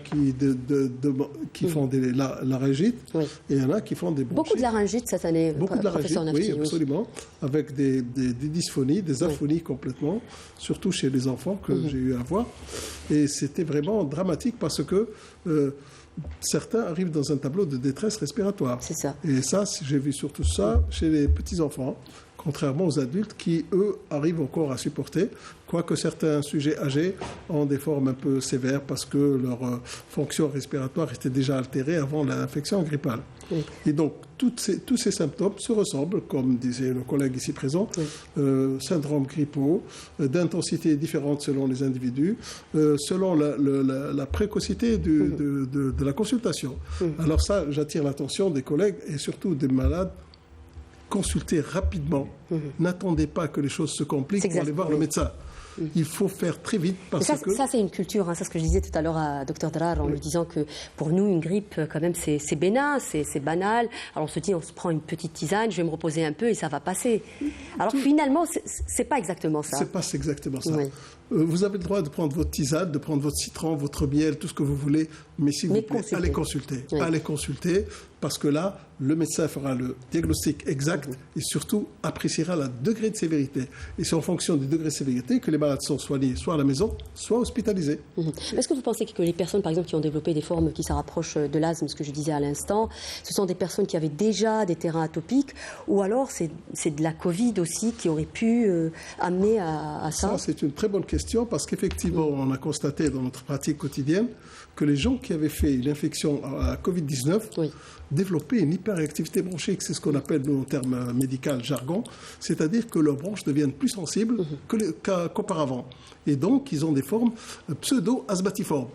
qui font des laryngites et il y en a qui font des bronchites. Beaucoup de laryngites cette année, beaucoup de laryngites, oui, absolument. Avec des dysphonies, des aphonies complètement, surtout chez les enfants que j'ai eu à voir. Et c'était vraiment dramatique parce que certains arrivent dans un tableau de détresse respiratoire. C'est ça. Et ça, j'ai vu surtout ça chez les petits-enfants, contrairement aux adultes qui, eux, arrivent encore à supporter, quoique certains sujets âgés ont des formes un peu sévères parce que leur fonction respiratoire était déjà altérée avant l'infection grippale. Oui. Et donc, tous ces symptômes se ressemblent, comme disait le collègue ici présent, syndrome grippaux, d'intensité différente selon les individus, selon la précocité de la consultation. Alors ça, j'attire l'attention des collègues et surtout des malades. Consultez rapidement. N'attendez pas que les choses se compliquent pour aller voir le médecin. Il faut faire très vite parce que... Ça, c'est une culture. C'est ce que je disais tout à l'heure à Dr Drar en lui disant que pour nous, une grippe, quand même, c'est bénin, c'est banal. Alors on se dit, on se prend une petite tisane, je vais me reposer un peu et ça va passer. Alors finalement, c'est pas exactement ça. C'est pas exactement ça. Oui. Vous avez le droit de prendre votre tisane, de prendre votre citron, votre miel, tout ce que vous voulez, mais s'il vous plaît, allez consulter. Oui. Allez consulter, parce que là, le médecin fera le diagnostic exact et surtout appréciera le degré de sévérité. Et c'est en fonction du degré de sévérité que les malades sont soignés, soit à la maison, soit hospitalisés. Est-ce que vous pensez que les personnes, par exemple, qui ont développé des formes qui se rapprochent de l'asthme, ce que je disais à l'instant, ce sont des personnes qui avaient déjà des terrains atopiques, ou alors c'est de la Covid aussi qui aurait pu amener à ça? Ça, c'est une très bonne question. Parce qu'effectivement, on a constaté dans notre pratique quotidienne que les gens qui avaient fait une infection à Covid-19 développaient une hyperactivité bronchique. C'est ce qu'on appelle, en termes médical, jargon. C'est-à-dire que leurs bronches deviennent plus sensibles qu'auparavant. Et donc, ils ont des formes pseudo-asthmatiformes.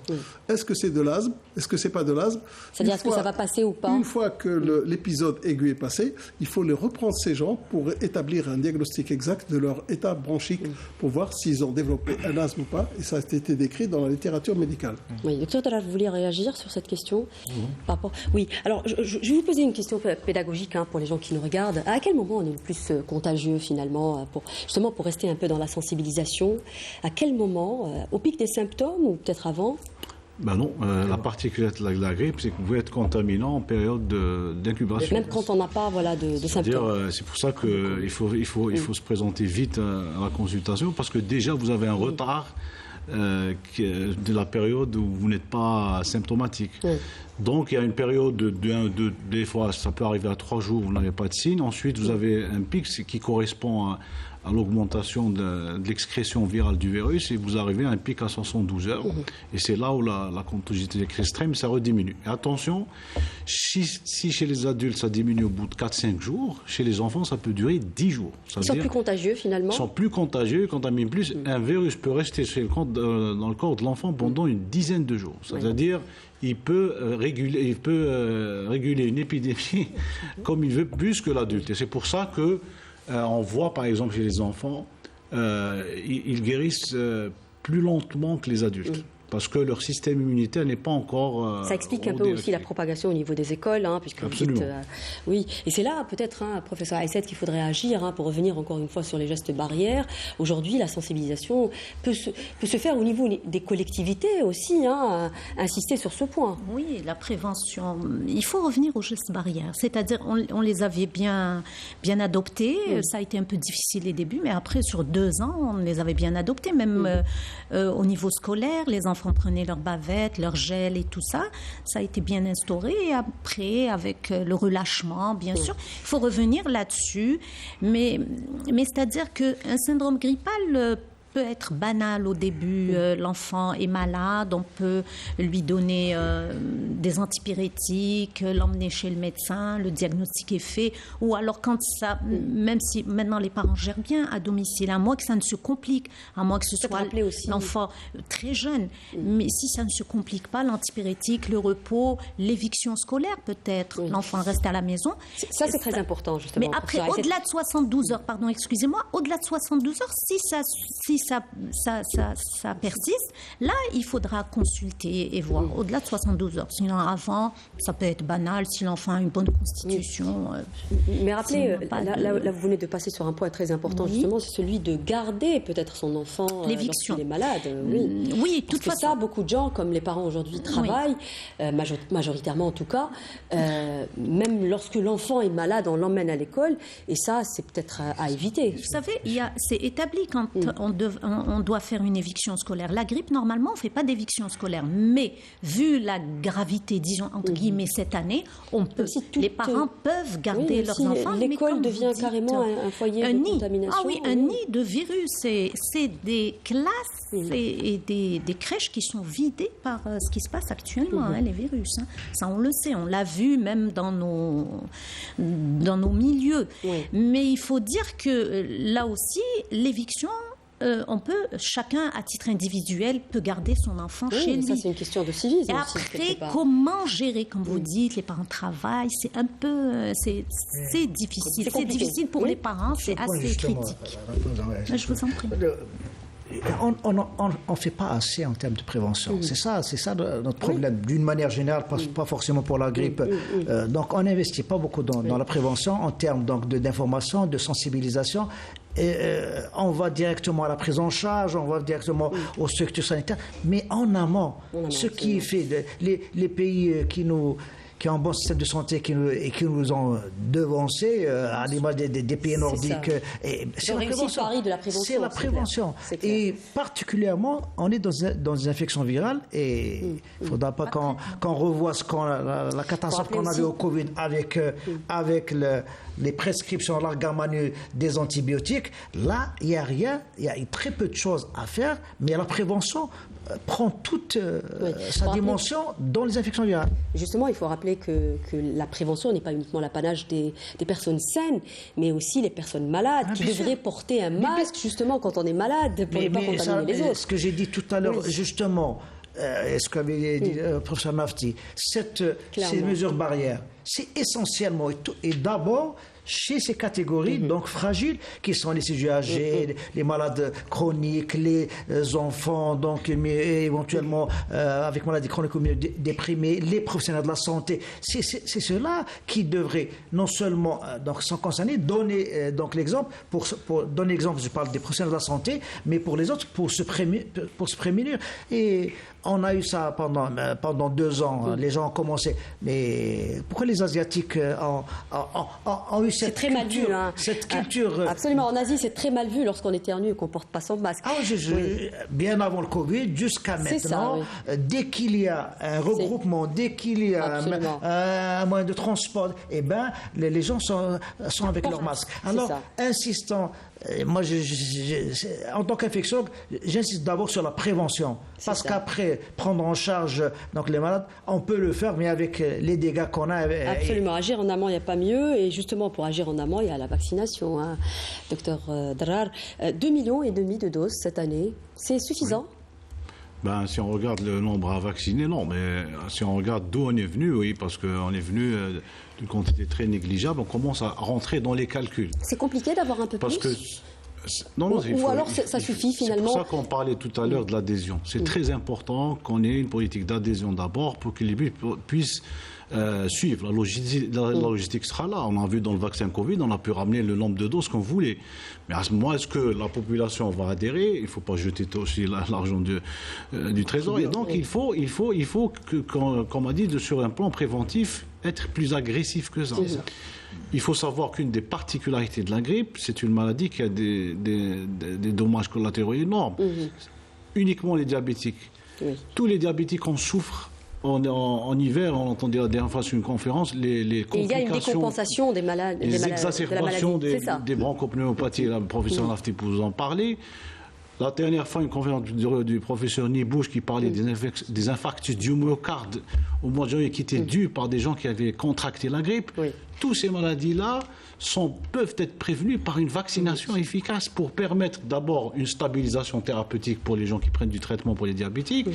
Est-ce que c'est de l'asthme? Est-ce que c'est pas de l'asthme? C'est-à-dire, est-ce que ça va passer ou pas? Une fois que l'épisode aigu est passé, il faut les reprendre ces gens pour établir un diagnostic exact de leur état bronchique pour voir s'ils ont développé un asthme ou pas. Et ça a été décrit dans la littérature médicale. Oui, docteur Drar, vous vouliez réagir sur cette question? Oui, alors je vais vous poser une question pédagogique pour les gens qui nous regardent. À quel moment on est le plus contagieux finalement, justement pour rester un peu dans la sensibilisation? À quel moment? Au pic des symptômes ou peut-être avant? Non, la particularité de la grippe, c'est que vous pouvez être contaminant en période d'incubation. Même quand on n'a pas de symptômes. C'est pour ça qu'il faut se présenter vite à la consultation, parce que déjà vous avez un retard de la période où vous n'êtes pas symptomatique. Donc il y a une période des fois ça peut arriver à 3 jours, vous n'avez pas de signes. Ensuite vous avez un pic qui correspond à l'augmentation de l'excrétion virale du virus et vous arrivez à un pic à 72 heures. Et c'est là où la contagiosité est extrême, ça rediminue. Et attention, si chez les adultes ça diminue au bout de 4-5 jours, chez les enfants ça peut durer 10 jours. Ils sont plus contagieux finalement? Ils sont plus contagieux, ils contaminent plus. Un virus peut rester dans le corps de l'enfant pendant une dizaine de jours. C'est-à-dire il peut réguler une épidémie comme il veut, plus que l'adulte. Et c'est pour ça que on voit par exemple chez les enfants, ils guérissent plus lentement que les adultes. Parce que leur système immunitaire n'est pas encore... ça explique un peu aussi la propagation au niveau des écoles, puisque absolument. Oui, et c'est là peut-être, professeur Aïssat, qu'il faudrait agir pour revenir encore une fois sur les gestes barrières. Aujourd'hui, la sensibilisation peut se faire au niveau des collectivités aussi, insister sur ce point. Oui, la prévention. Il faut revenir aux gestes barrières. C'est-à-dire, on les avait bien adoptés. Ça a été un peu difficile les débuts, mais après, sur 2 ans, on les avait bien adoptés. Même au niveau scolaire, les enfants enfants prenaient leur bavette, leur gel et tout ça. Ça a été bien instauré. Et après, avec le relâchement, bien sûr, il faut revenir là-dessus. Mais c'est-à-dire qu'un syndrome grippal peut être banal au début. L'enfant est malade, on peut lui donner des antipyrétiques, l'emmener chez le médecin, le diagnostic est fait. Ou alors quand ça, même si maintenant les parents gèrent bien à domicile, à moins que ça ne se complique, à moins que ce soit l'enfant très jeune. Mais si ça ne se complique pas, l'antipyrétique, le repos, l'éviction scolaire peut-être, l'enfant reste à la maison. Ça c'est très important justement. Mais après, au-delà de 72 heures, pardon, excusez-moi, au-delà de 72 heures, si ça persiste, là, il faudra consulter et voir au-delà de 72 heures. Sinon, avant, ça peut être banal si l'enfant a une bonne constitution. Mais rappelez, là, vous venez de passer sur un point très important, justement, c'est celui de garder peut-être son enfant lorsqu'il est malade. Oui, de toute façon. Ça, beaucoup de gens, comme les parents aujourd'hui, travaillent, majoritairement en tout cas, même lorsque l'enfant est malade, on l'emmène à l'école, et ça, c'est peut-être à éviter. Vous savez, c'est établi quand on doit faire une éviction scolaire. La grippe, normalement, on ne fait pas d'éviction scolaire. Mais, vu la gravité, disons, entre guillemets, cette année, les parents peuvent garder leurs enfants. L'école devient carrément un foyer de contamination. Ah oui, un nid de virus. C'est des classes et des crèches qui sont vidées par ce qui se passe actuellement, les virus. Ça, on le sait. On l'a vu même dans nos milieux. Mais il faut dire que, là aussi, l'éviction... chacun, à titre individuel, peut garder son enfant chez lui. Ça, c'est une question de civisme. Et après, comment gérer, comme vous dites, les parents travaillent, c'est un peu... C'est difficile. C'est difficile pour les parents, c'est assez critique. Je vous en prie. On ne fait pas assez en termes de prévention. C'est ça notre problème. D'une manière générale, pas forcément pour la grippe. Donc, on n'investit pas beaucoup dans la prévention en termes d'information, de sensibilisation. Et, on va directement à la prise en charge, on va directement aux structures sanitaires. Mais en amont, ce qui fait les pays qui ont un bon système de santé et qui nous ont devancés à l'image des pays nordiques. C'est la prévention. C'est la prévention. Et particulièrement, on est dans une infection virale et il ne faudra pas qu'on revoie la catastrophe qu'on avait au Covid avec les prescriptions largement des antibiotiques. Là, il n'y a rien, il y a très peu de choses à faire, mais la prévention prend toute sa dimension dans les infections virales. Justement, il faut rappeler que la prévention n'est pas uniquement l'apanage des personnes saines, mais aussi les personnes malades qui devraient porter un masque justement quand on est malade pour ne pas contaminer les autres. Ce que j'ai dit tout à l'heure, justement, ce qu'avait dit le professeur Nafti, ces mesures barrières, c'est essentiellement et d'abord chez ces catégories donc fragiles qui sont les sujets âgés, les malades chroniques, les enfants donc éventuellement avec maladies chroniques ou déprimés, les professionnels de la santé. C'est ceux-là qui devraient non seulement donc sont concernés, donner donc l'exemple pour donner l'exemple. Je parle des professionnels de la santé, mais pour les autres pour se prémunir. Et on a eu ça pendant 2 ans. Les gens ont commencé. Mais pourquoi les Asiatiques ont eu cette très culture, mal vu, cette culture absolument. En Asie, c'est très mal vu lorsqu'on éternue et qu'on ne porte pas son masque. Bien avant le Covid, jusqu'à maintenant, dès qu'il y a un regroupement, dès qu'il y a un moyen de transport, les gens sont avec leur masque. Alors, insistant, moi, en tant qu'infectiologue, j'insiste d'abord sur la prévention. Parce qu'après, prendre en charge donc, les malades, on peut le faire, mais avec les dégâts qu'on a. Absolument. Agir en amont, il n'y a pas mieux. Et justement, pour agir en amont, il y a la vaccination. Docteur Drar, 2,5 millions de doses cette année. C'est suffisant ? Si on regarde le nombre à vacciner, non. Mais si on regarde d'où on est venu, oui, parce qu'on est venu d'une quantité très négligeable, on commence à rentrer dans les calculs. C'est compliqué d'avoir un peu plus ou alors ça suffit finalement. C'est pour ça qu'on parlait tout à l'heure de l'adhésion. C'est très important qu'on ait une politique d'adhésion d'abord pour que les puissent suivre. La logistique sera là. On a vu dans le vaccin Covid, on a pu ramener le nombre de doses qu'on voulait. Mais à ce moment, est-ce que la population va adhérer ? Il ne faut pas jeter aussi l'argent du Trésor. Et donc, il faut comme on a dit, sur un plan préventif, être plus agressif que ça. Il faut savoir qu'une des particularités de la grippe, c'est une maladie qui a des dommages collatéraux énormes. Uniquement les diabétiques. Oui. Tous les diabétiques en souffrent. En hiver, on entendait la dernière fois sur une conférence, les complications. Il y a une décompensation des malades, les exacerbations des bronchopneumopathies. Le professeur Nafti peut vous en parler. La dernière fois, une conférence du professeur Nibouche qui parlait des infarctus du myocarde au mois de janvier qui étaient dus par des gens qui avaient contracté la grippe. Oui. Toutes ces maladies-là peuvent être prévenues par une vaccination efficace pour permettre d'abord une stabilisation thérapeutique pour les gens qui prennent du traitement pour les diabétiques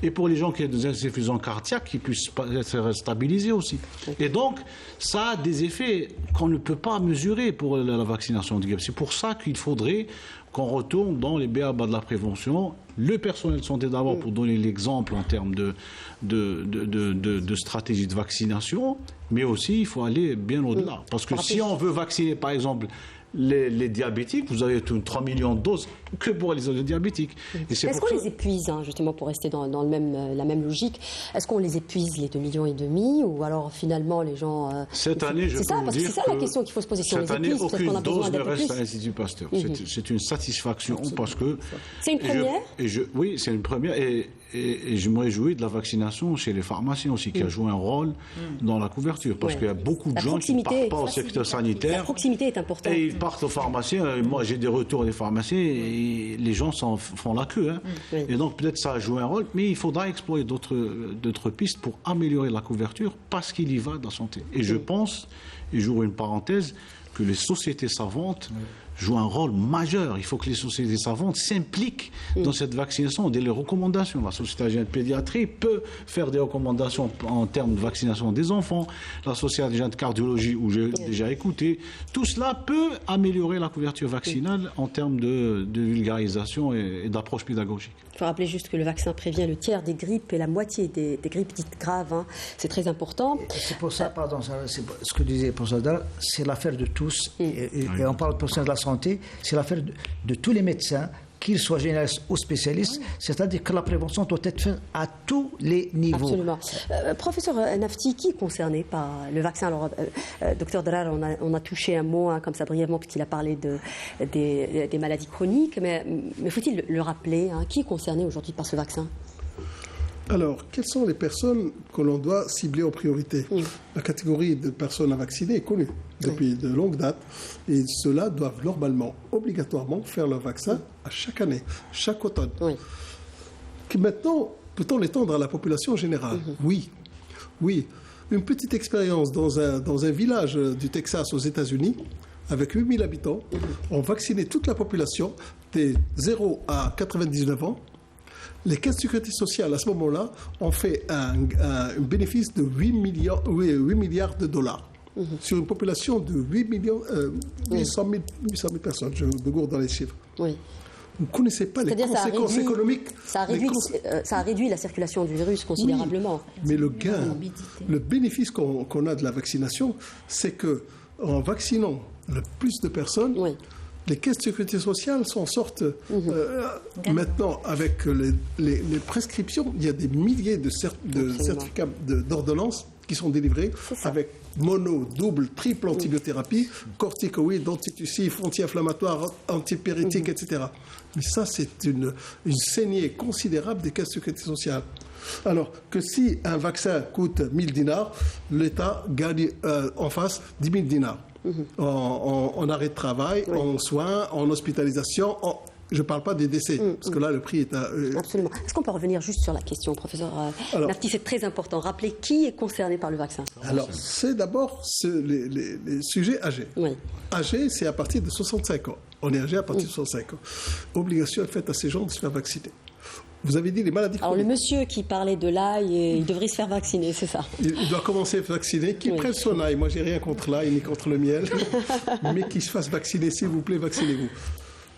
et pour les gens qui ont des insuffisances cardiaques qui puissent être stabilisés aussi. Et donc, ça a des effets qu'on ne peut pas mesurer pour la vaccination de grippe. C'est pour ça qu'il faudrait qu'on retourne dans les b.a.-ba de la prévention. Le personnel de santé d'abord pour donner l'exemple en termes de stratégie de vaccination, mais aussi il faut aller bien au-delà. Parce que si on veut vacciner par exemple les diabétiques, vous avez 3 millions de doses que pour les diabétiques. Est-ce qu'on les épuise, justement, pour rester dans la même logique? Est-ce qu'on les épuise, les 2,5 millions, ou alors finalement les gens... Cette année, je peux vous dire c'est ça la question qu'il faut se poser. Si cette on les année, épuise, aucune dose ne reste à l'Institut Pasteur. C'est une satisfaction parce que... C'est une première oui, c'est une première. Et je me réjouis de la vaccination chez les pharmaciens aussi, qui a joué un rôle dans la couverture. Parce qu'il y a beaucoup de gens qui ne partent pas au secteur sanitaire. La proximité est importante. Et ils partent aux pharmaciens. Moi, j'ai des retours des pharmaciens et les gens font la queue. Et donc, peut-être ça a joué un rôle, mais il faudra explorer d'autres pistes pour améliorer la couverture parce qu'il y va de la santé. Et je pense, et j'ouvre une parenthèse, que les sociétés savantes jouent un rôle majeur. Il faut que les sociétés savantes s'impliquent dans cette vaccination, des recommandations. La Société algérienne de pédiatrie peut faire des recommandations en termes de vaccination des enfants. La Société algérienne de cardiologie, où j'ai déjà écouté. Tout cela peut améliorer la couverture vaccinale en termes de vulgarisation et d'approche pédagogique. Il faut rappeler juste que le vaccin prévient le tiers des grippes et la moitié des grippes dites graves. C'est très important. C'est pour ça, c'est ce que disait le professeur, c'est l'affaire de tous. Et on parle de professionnels de la santé, c'est l'affaire de tous les médecins, qu'ils soient généralistes ou spécialistes, c'est-à-dire que la prévention doit être faite à tous les niveaux. Absolument. Professeur Nafti, qui est concerné par le vaccin? Alors, docteur Drar, on a touché un mot comme ça brièvement, puisqu'il a parlé des maladies chroniques, mais faut-il le rappeler, qui est concerné aujourd'hui par ce vaccin? Alors, quelles sont les personnes que l'on doit cibler en priorité? La catégorie de personnes à vacciner est connue depuis de longues dates et ceux-là doivent normalement, obligatoirement faire leur vaccin à chaque année, chaque automne. Maintenant, peut-on l'étendre à la population générale? Oui. Une petite expérience dans un village du Texas aux États-Unis, avec 8000 habitants, on vaccinait toute la population des 0 à 99 ans. Les caisses de sécurité sociale, à ce moment-là, ont fait un bénéfice de 8 milliards de dollars sur une population de 800 000 personnes. Je me gourde dans les chiffres. Oui. Vous ne connaissez pas les conséquences économiques. Ça a réduit la circulation du virus considérablement. Mais le gain, le bénéfice qu'on a de la vaccination, c'est qu'en vaccinant le plus de personnes, les caisses de sécurité sociale s'en sortent maintenant avec les prescriptions. Il y a des milliers de certificats d'ordonnance qui sont délivrés avec mono, double, triple antibiothérapie, corticoïdes, antitussifs, anti-inflammatoires, antipyrétiques, etc. Mais ça, c'est une saignée considérable des caisses de sécurité sociale. Alors que si un vaccin coûte 1000 dinars, l'État gagne en face 10 000 dinars. En arrêt de travail, en soins, en hospitalisation, je ne parle pas des décès, parce que là, le prix est... Absolument. Est-ce qu'on peut revenir juste sur la question, professeur Nafti? C'est très important. Rappelez qui est concerné par le vaccin. Alors, c'est d'abord les sujets âgés. Âgés, c'est à partir de 65 ans. On est âgé à partir de 65 ans. Obligation est faite à ces gens de se faire vacciner. Vous avez dit les maladies chroniques. Alors le monsieur qui parlait de l'ail, il devrait se faire vacciner, c'est ça? Il doit commencer à se vacciner, qu'il prenne son ail. Moi, j'ai rien contre l'ail ni contre le miel, mais qu'il se fasse vacciner, s'il vous plaît, vaccinez-vous.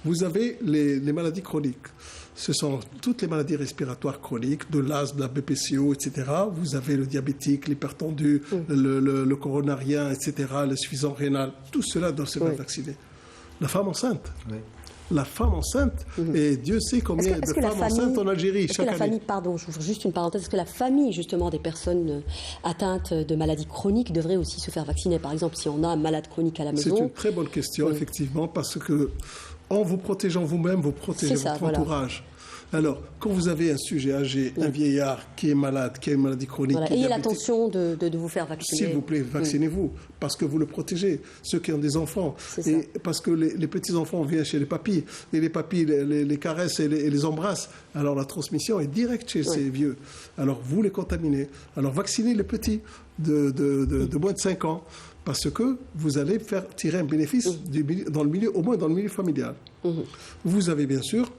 Vous avez les maladies chroniques. Ce sont toutes les maladies respiratoires chroniques, de l'asthme, de la BPCO, etc. Vous avez le diabétique, l'hypertendu, le coronarien, etc., l'insuffisance rénale. Tout cela doit se faire vacciner. La femme enceinte. La femme enceinte, et Dieu sait combien de femmes enceintes en Algérie chaque année. Pardon, j'ouvre juste une parenthèse, est-ce que la famille, justement, des personnes atteintes de maladies chroniques devrait aussi se faire vacciner? Par exemple, si on a un malade chronique à la maison. C'est une très bonne question, effectivement, parce que en vous protégeant vous-même, vous protégez votre entourage. Alors, quand vous avez un sujet âgé, un vieillard qui est malade, qui a une maladie chronique... Voilà. Ayez l'attention de vous faire vacciner. S'il vous plaît, vaccinez-vous, parce que vous le protégez. Ceux qui ont des enfants, et parce que les petits-enfants viennent chez les papis, et les papis les caressent et les embrassent. Alors la transmission est directe chez ces vieux. Alors vous les contaminez. Alors vaccinez les petits de moins de 5 ans, parce que vous allez faire tirer un bénéfice dans le milieu, au moins dans le milieu familial. Vous avez bien sûr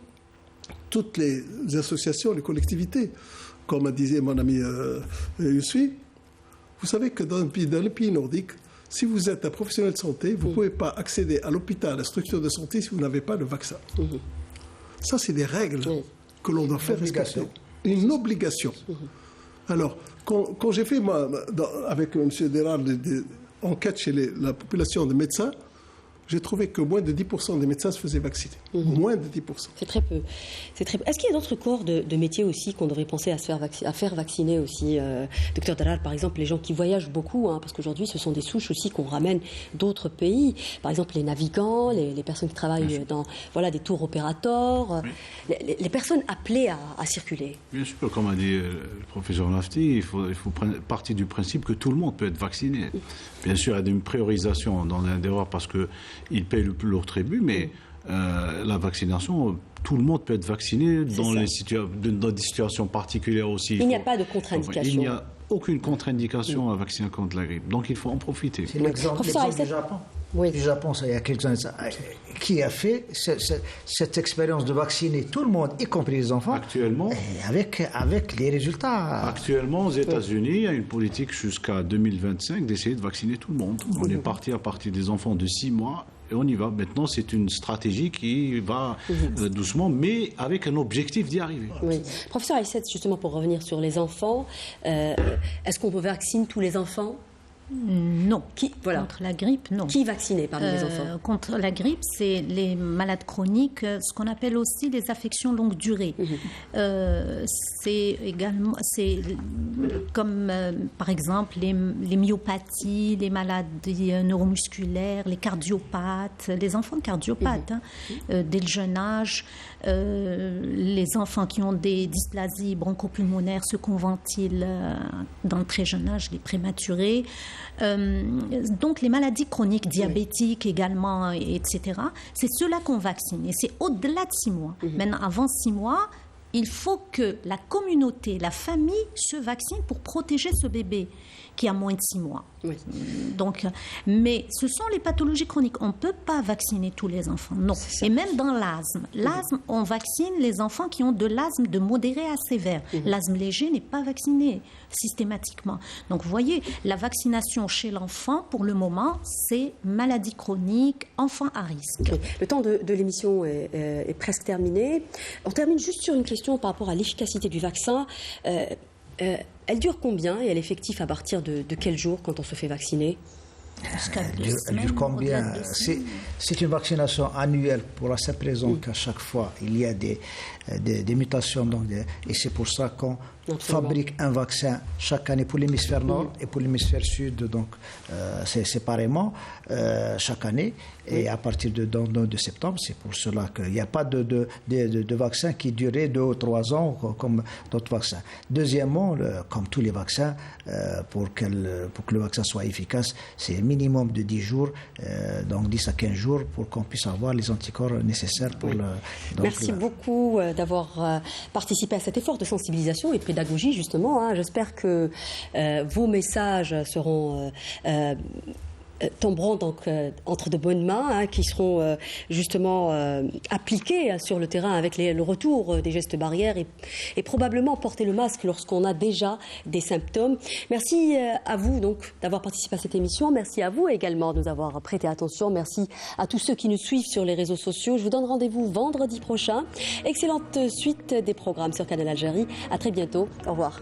toutes les associations, les collectivités, comme disait mon ami Yousfi. Vous savez que dans les pays nordiques, si vous êtes un professionnel de santé, vous ne pouvez pas accéder à l'hôpital, à la structure de santé, si vous n'avez pas le vaccin. Ça, c'est des règles que l'on doit faire respecter. Une obligation. Alors, quand j'ai fait, avec M. Derard, des enquêtes chez la population de médecins, j'ai trouvé que moins de 10% des médecins se faisaient vacciner. Moins de 10%. C'est très peu. Est-ce qu'il y a d'autres corps de métiers aussi qu'on devrait penser à faire vacciner aussi Docteur Derard, par exemple, les gens qui voyagent beaucoup, parce qu'aujourd'hui, ce sont des souches aussi qu'on ramène d'autres pays. Par exemple, les navigants, les personnes qui travaillent dans des tours opérateurs, les personnes appelées à circuler. Bien sûr, comme a dit le professeur Nafti, il faut prendre partie du principe que tout le monde peut être vacciné. Bien sûr, il y a une priorisation dans l'Indéra parce qu'ils payent le plus lourd tribut, mais la vaccination, tout le monde peut être vacciné dans des situations particulières aussi. Il n'y a pas de contre-indication. Il n'y a aucune contre-indication à vacciner contre la grippe. Donc il faut en profiter. C'est l'exemple du Japon. Le Japon, ça, il y a quelques années, qui a fait cette expérience de vacciner tout le monde, y compris les enfants, actuellement, avec les résultats. Actuellement, aux États-Unis, il y a une politique jusqu'à 2025 d'essayer de vacciner tout le monde. On est parti à partir des enfants de 6 mois. Et on y va. Maintenant, c'est une stratégie qui va doucement, mais avec un objectif d'y arriver. Oui. Professeur Aïssat, justement, pour revenir sur les enfants, est-ce qu'on vaccine tous les enfants ? Non. Contre la grippe, non. Qui est vacciné parmi les enfants ? Contre la grippe, c'est les malades chroniques, ce qu'on appelle aussi les affections longue durée. C'est comme par exemple les myopathies, les maladies neuromusculaires, les cardiopathes, les enfants cardiopathes dès le jeune âge, les enfants qui ont des dysplasies bronchopulmonaires, ceux qu'on ventile dans le très jeune âge, les prématurés. Donc les maladies chroniques, diabétiques également, etc. C'est ceux-là qu'on vaccine. Et c'est au-delà de 6 mois. Maintenant, avant 6 mois, il faut que la communauté, la famille se vaccine pour protéger ce bébé qui a moins de 6 mois. Donc, mais ce sont les pathologies chroniques. On ne peut pas vacciner tous les enfants, non. Et même dans l'asthme. L'asthme, on vaccine les enfants qui ont de l'asthme de modéré à sévère. L'asthme léger n'est pas vacciné systématiquement. Donc, vous voyez, la vaccination chez l'enfant, pour le moment, c'est maladie chronique, enfant à risque. Le temps de l'émission est presque terminé. On termine juste sur une question par rapport à l'efficacité du vaccin. Elle dure combien et elle est effective à partir de quel jour quand on se fait vacciner ? Elle dure combien ? C'est une vaccination annuelle pour la simple raison qu'à chaque fois, il y a des mutations. Et c'est pour ça qu'on fabrique un vaccin chaque année pour l'hémisphère nord et pour l'hémisphère sud. Donc, c'est séparément chaque année. Et à partir de septembre, c'est pour cela qu'il n'y a pas de vaccin qui durait 2 ou 3 ans comme d'autres vaccins. Deuxièmement, comme tous les vaccins, pour que le vaccin soit efficace, c'est un minimum de 10 jours, donc 10 à 15 jours, pour qu'on puisse avoir les anticorps nécessaires pour le... Merci beaucoup d'avoir participé à cet effort de sensibilisation et de pédagogie, justement. J'espère que vos messages seront... tomberont donc entre de bonnes mains, qui seront justement appliqués sur le terrain avec le retour des gestes barrières et probablement porter le masque lorsqu'on a déjà des symptômes. Merci à vous donc d'avoir participé à cette émission. Merci à vous également de nous avoir prêté attention. Merci à tous ceux qui nous suivent sur les réseaux sociaux. Je vous donne rendez-vous vendredi prochain. Excellente suite des programmes sur Canal Algérie. À très bientôt. Au revoir.